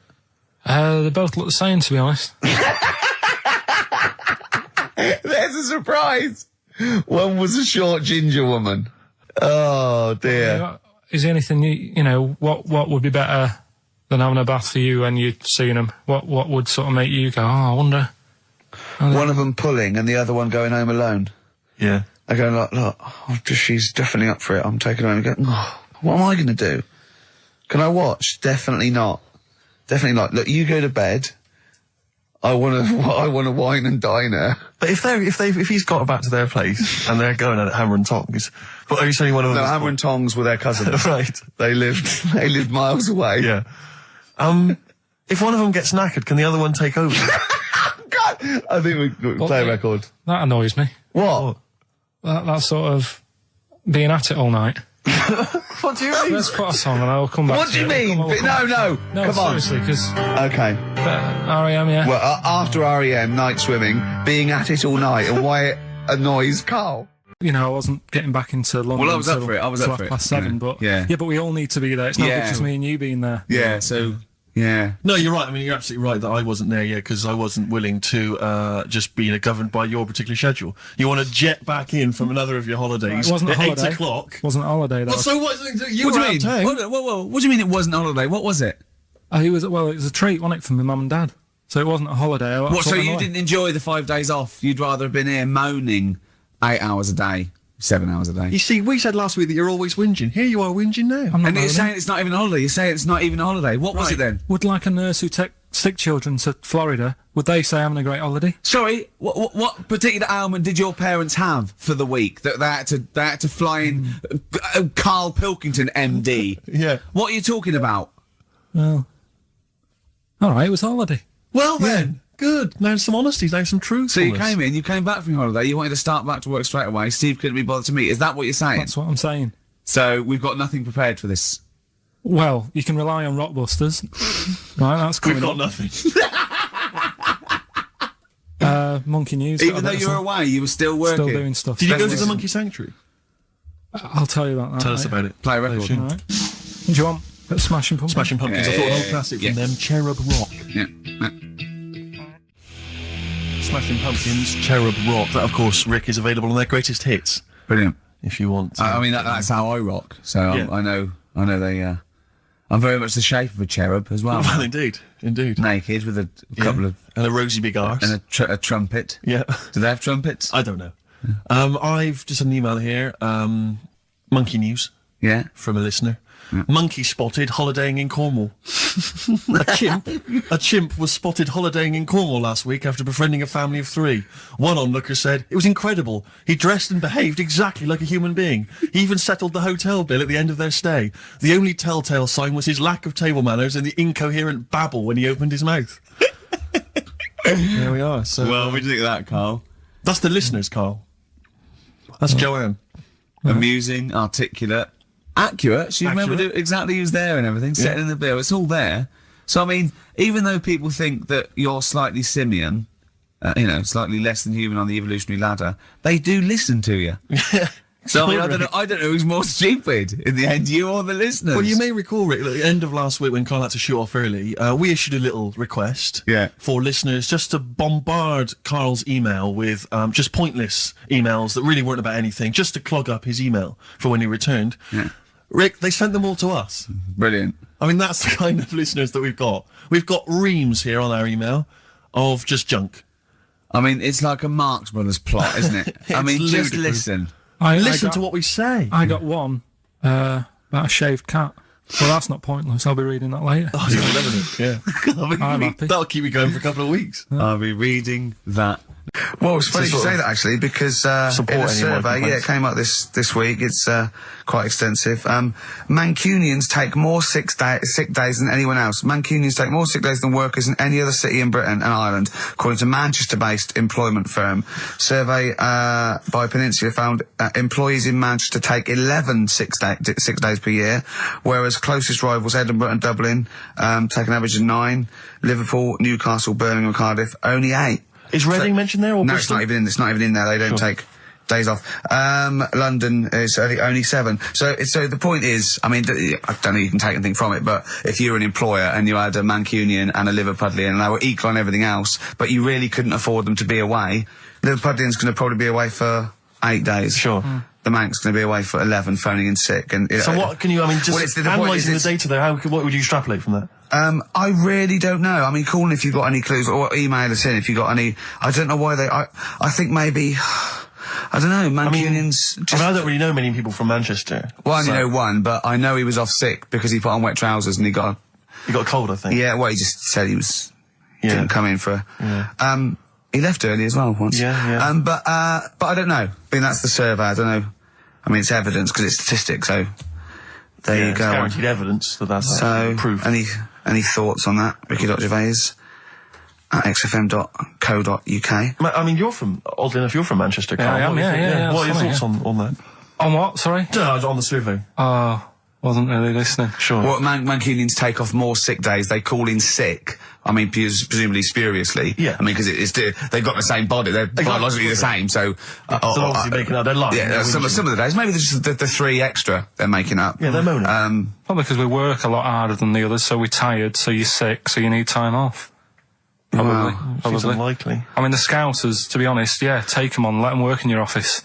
They both look the same, to be honest. There's a surprise. One was a short ginger woman. Oh dear. Is there anything what would be better than having a bath for you when you've seen them? What would sort of make you go, oh, I wonder? One of them pulling and the other one going home alone. Yeah. I go, look, she's definitely up for it. I'm taking her home and go, oh, what am I going to do? Can I watch? Definitely not. Definitely not. Look, you go to bed. I want to wine and dine her. But if he's got back to their place and they're going at Hammer and Tongs, but are you saying one of them? No, Hammer and Tongs were their cousins. Right. They lived miles away. Yeah. If one of them gets knackered, can the other one take over? God, I think we play a record. That annoys me. What? That sort of being at it all night. What do you mean? Let's put a song and I'll come back. What do you mean? No, come on. Seriously, because okay. R.E.M. Yeah. Well, after R.E.M. Night Swimming, being at it all night, and why it annoys Carl. You know, I wasn't getting back into London. Well, I was up for it. I was up for it. 7:30, but yeah, but we all need to be there. It's not just me and you being there. Yeah. So. Yeah. No, you're right. I mean, you're absolutely right that I wasn't there yet because I wasn't willing to just be governed by your particular schedule. You want to jet back in from another of your holidays. It wasn't a holiday. 8 o'clock. Wasn't a holiday. Though. Well, so what? You were out of town. What do you mean it wasn't a holiday? What was it? It was a treat, wasn't it, for my mum and dad? So it wasn't a holiday. What? So you didn't enjoy the 5 days off? You'd rather have been here moaning 8 hours a day. 7 hours a day. You see, we said last week that you're always whinging. Here you are whinging now. And you're saying it's not even a holiday. You're saying it's not even a holiday. What was it then? Would like a nurse who take sick children to Florida, would they say having a great holiday? Sorry, what particular ailment did your parents have for the week that they had to fly in Karl Pilkington, MD? Yeah. What are you talking about? Well, all right, it was a holiday. Well then. Good. Now some honesty, now some truth. So you came back from your holiday, you wanted to start back to work straight away, Steve couldn't be bothered to meet. Is that what you're saying? That's what I'm saying. So we've got nothing prepared for this. Well, you can rely on Rockbusters. Right, that's coming We've got nothing. Monkey News. Even though you were away, you were still working. Still doing stuff. Did you go to the Monkey Sanctuary? I'll tell you about that. Tell us about it. Play a record. All right. Do you want Smashing Pumpkins? Smashing Pumpkins. I thought an old classic from them, Cherub Rock. Yeah. Smashing Pumpkins, Cherub Rock. That, of course, Rick, is available on their greatest hits. Brilliant. If you want. I mean, that's how I rock. So Yeah. I know they. I'm very much the shape of a cherub as well. Well, indeed. Naked with a couple of and a rosy big arse and a trumpet. Yeah. Do they have trumpets? I don't know. I've just had an email here. Monkey news. Yeah. From a listener. Monkey spotted holidaying in Cornwall. A chimp was spotted holidaying in Cornwall last week after befriending a family of 3. One onlooker said, "It was incredible. He dressed and behaved exactly like a human being. He even settled the hotel bill at the end of their stay. The only telltale sign was his lack of table manners and the incoherent babble when he opened his mouth." There we are. So, Well, what do you think of that, Carl? that's the listeners, Carl. That's Joanne. Amusing, articulate, accurate. She remembered Accurate. exactly who's there and everything, setting in the bill. It's all there. So, I mean, even though people think that you're slightly simian, slightly less than human on the evolutionary ladder, they do listen to you. So, I mean, I don't know who's more stupid in the end, you or the listeners. Well, you may recall, Rick, at the end of last week when Carl had to shoot off early, we issued a little request for listeners just to bombard Carl's email with just pointless emails that really weren't about anything, just to clog up his email for when he returned. Yeah. Rick, they sent them all to us. Brilliant. I mean, that's the kind of listeners that we've got. We've got reams here on our email of just junk. I mean, it's like a Marx Brothers plot, isn't it? I mean, just ludicrous. listen. Listen to what we say. I got one about a shaved cat. Well, that's not pointless. I'll be reading that later. Oh, yeah. I'm happy. That'll keep me going for a couple of weeks. I'll be reading that. Well, it's funny you say that, actually, because in a survey, it came up this week, it's quite extensive. Mancunians take more sick days than anyone else. Mancunians take more sick days than workers in any other city in Britain and Ireland, according to Manchester-based employment firm. Survey by Peninsula found employees in Manchester take 11 sick days per year, whereas closest rivals Edinburgh and Dublin take an average of 9. Liverpool, Newcastle, Birmingham and Cardiff, only 8. Is Reading mentioned there? Or no, Bristol? it's not even in there. They don't take days off. London is only 7. So the point is, I mean, I don't know you can take anything from it, but if you were an employer and you had a Mancunian and a Liverpudlian and they were equal on everything else, but you really couldn't afford them to be away, Liverpudlian's going to probably be away for 8 days. Sure. The Manc's going to be away for 11, phoning in sick. And so what can you, I mean, just analysing the data there, what would you extrapolate from that? I really don't know. I mean, call in if you've got any clues, or email us in if you've got any. I don't know why I think maybe, I don't know, Mancunians... I don't really know many people from Manchester. Well, I only know one, but I know he was off sick because he put on wet trousers and he got a cold, I think. Yeah, well, he just said he was... didn't come in for... he left early as well once. Yeah. But I don't know. I mean, that's the survey. I don't know. I mean, it's evidence because it's statistics, so... There you go. It's guaranteed evidence that's proof. Any thoughts on that? Ricky.Gervais at xfm.co.uk. I mean, oddly enough, you're from Manchester, Carl. Yeah, I am, yeah. What are your thoughts on that? On what, sorry? On the survey. Wasn't really listening. Sure. Well, Mancunians take off more sick days. They call in sick. I mean, presumably spuriously. Yeah. I mean, because they've got the same body. They're biologically the same, so... they're obviously making up. They're lying. Yeah, some of the days. Maybe there's just the 3 extra they're making up. Yeah, they're moaning. Probably because we work a lot harder than the others, so we're tired, so you're sick, so you need time off. Probably. Seems unlikely. I mean, the Scousers, to be honest, take them on, let them work in your office.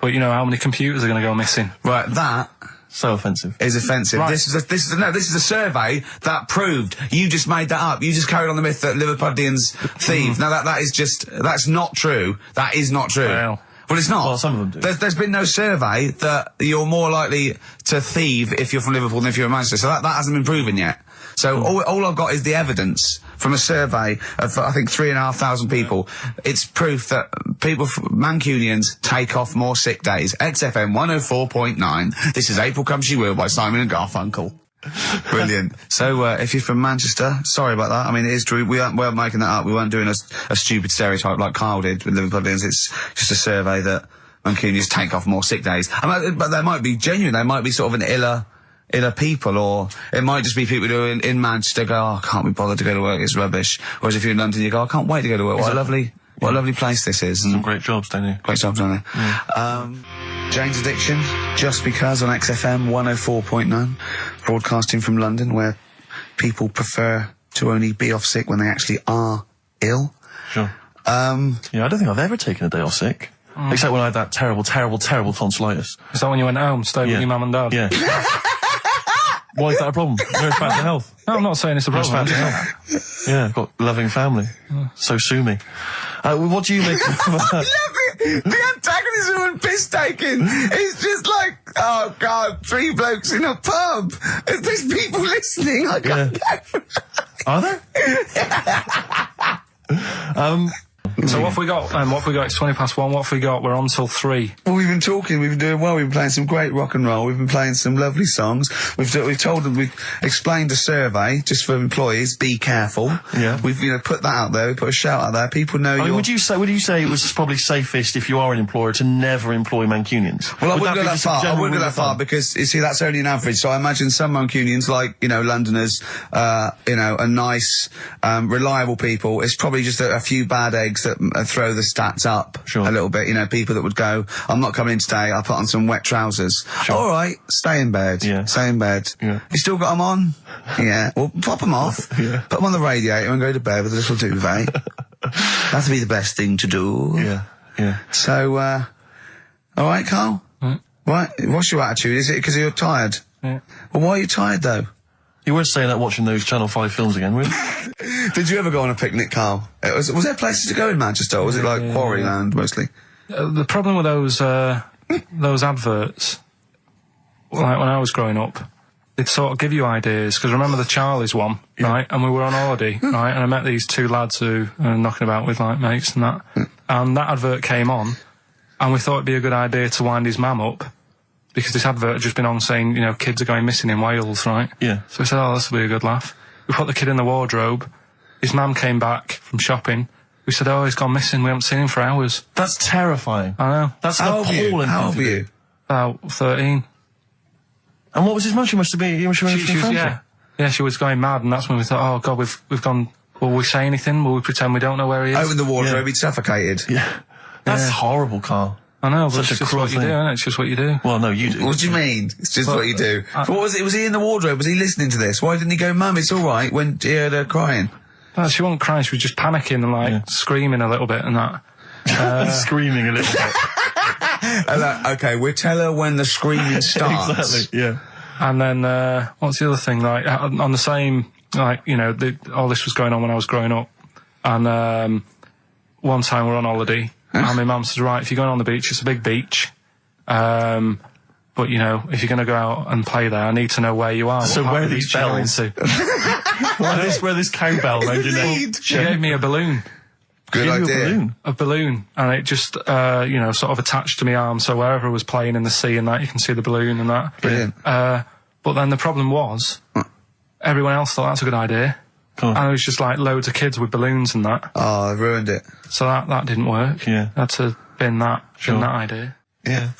But you know how many computers are going to go missing? Right, that... So offensive. Is offensive. Right. This is a survey that proved. You just made that up. You just carried on the myth that Liverpudlians thieve. Now that's not true. That is not true. Well, it's not. Well, some of them do. There's been no survey that you're more likely to thieve if you're from Liverpool than if you're in Manchester. So that hasn't been proven yet. So all I've got is the evidence from a survey of, I think, 3,500 people. It's proof that Mancunians take off more sick days. XFM 104.9. This is April Come She Will by Simon and Garfunkel. Brilliant. So, if you're from Manchester, sorry about that. I mean, it is true. We weren't making that up. We weren't doing a stupid stereotype like Kyle did with Liverpudlians. It's just a survey that Mancunians take off more sick days. But they might be genuine. They might be sort of an iller people, or it might just be people who are in Manchester go, I can't be bothered to go to work, it's rubbish. Whereas if you're in London, you go, I can't wait to go to work. What a lovely place this is. Some great jobs, don't you? Great jobs, don't they? Yeah. Jane's Addiction, Just Because on XFM 104.9, broadcasting from London, where people prefer to only be off sick when they actually are ill. Sure. I don't think I've ever taken a day off sick. Except when I had that terrible tonsillitis. Is that when you went home, stayed with your mum and dad? Yeah. Why is that a problem? No, it's bad for health. No, I'm not saying it's a problem. It's bad for health. Yeah, I've got a loving family. So sue me. What do you make of that? The antagonism and piss taking is just like Oh, God, 3 blokes in a pub. There's people listening. I can't go. Are there? So what have we got? What have we got? It's 1:20. What have we got? We're on till 3. Well, we've been talking, we've been doing well, we've been playing some great rock and roll, we've been playing some lovely songs, we've told them, we've explained a survey, just for employees, be careful. Yeah. We've, put that out there, we put a shout out there, people know I mean, would you say it was probably safest if you are an employer to never employ Mancunians? Well, I wouldn't go that far. I wouldn't go that far because, you see, that's only an average. So I imagine some Mancunians, like, Londoners, are nice, reliable people. It's probably just a few bad eggs that throw the stats up a little bit. People that would go, I'm not coming in today, I'll put on some wet trousers. Sure. All right, stay in bed. Yeah. Stay in bed. Yeah. You still got them on? Yeah. Well, pop them off. Yeah. Put them on the radiator and go to bed with a little duvet. That'd be the best thing to do. Yeah. Yeah. So, all right, Carl? Right. What's your attitude? Is it because you're tired? Yeah. Well, why are you tired, though? You weren't saying that watching those Channel 5 films again, were you? Did you ever go on a picnic, Carl? Was there places to go in Manchester, or was it like Quarryland, mostly? The problem with those adverts, like when I was growing up, they'd sort of give you ideas, because remember the Charlie's one, right? And we were on holiday, right? And I met these 2 lads who are knocking about with, like, mates and that. And that advert came on, and we thought it'd be a good idea to wind his mum up, because this advert had just been on saying, kids are going missing in Wales, right? Yeah. So we said, oh, this will be a good laugh. We put the kid in the wardrobe. His mum came back from shopping. We said, oh, he's gone missing. We haven't seen him for hours. That's terrifying. I know. That's an appalling How old thing were to do. you? About 13. And what was his mum? She must have been Yeah, she was going mad, and that's when we thought, oh, God, we've gone... Will we say anything? Will we pretend we don't know where he is? Open the wardrobe, he'd suffocated. Yeah. That's horrible, Carl. I know, but Such it's a just cruel what you thing. do, isn't it? It's just what you do. Well, no, you do. What do you mean? It's just what you do. But what was it? Was he in the wardrobe? Was he listening to this? Why didn't he go, Mum, it's all right, when he heard her crying? No, she wasn't crying, she was just panicking and, screaming a little bit and that. Screaming a little bit. Okay, we'll tell her when the screaming starts. Exactly, yeah. And then, what's the other thing? Like, on the same, all this was going on when I was growing up. And, one time we're on holiday, and my mum says, right, if you're going on the beach, it's a big beach. But, if you're going to go out and play there, I need to know where you are. So where are these bells? Where this cowbell around your neck? She gave me a balloon. Good idea. A balloon. And it just, sort of attached to my arm, so wherever I was playing in the sea and that, you can see the balloon and that. Brilliant. But then the problem was, everyone else thought that's a good idea. And it was just like loads of kids with balloons and that. Oh, I ruined it. So that didn't work. Yeah. I had to bin that idea. Yeah.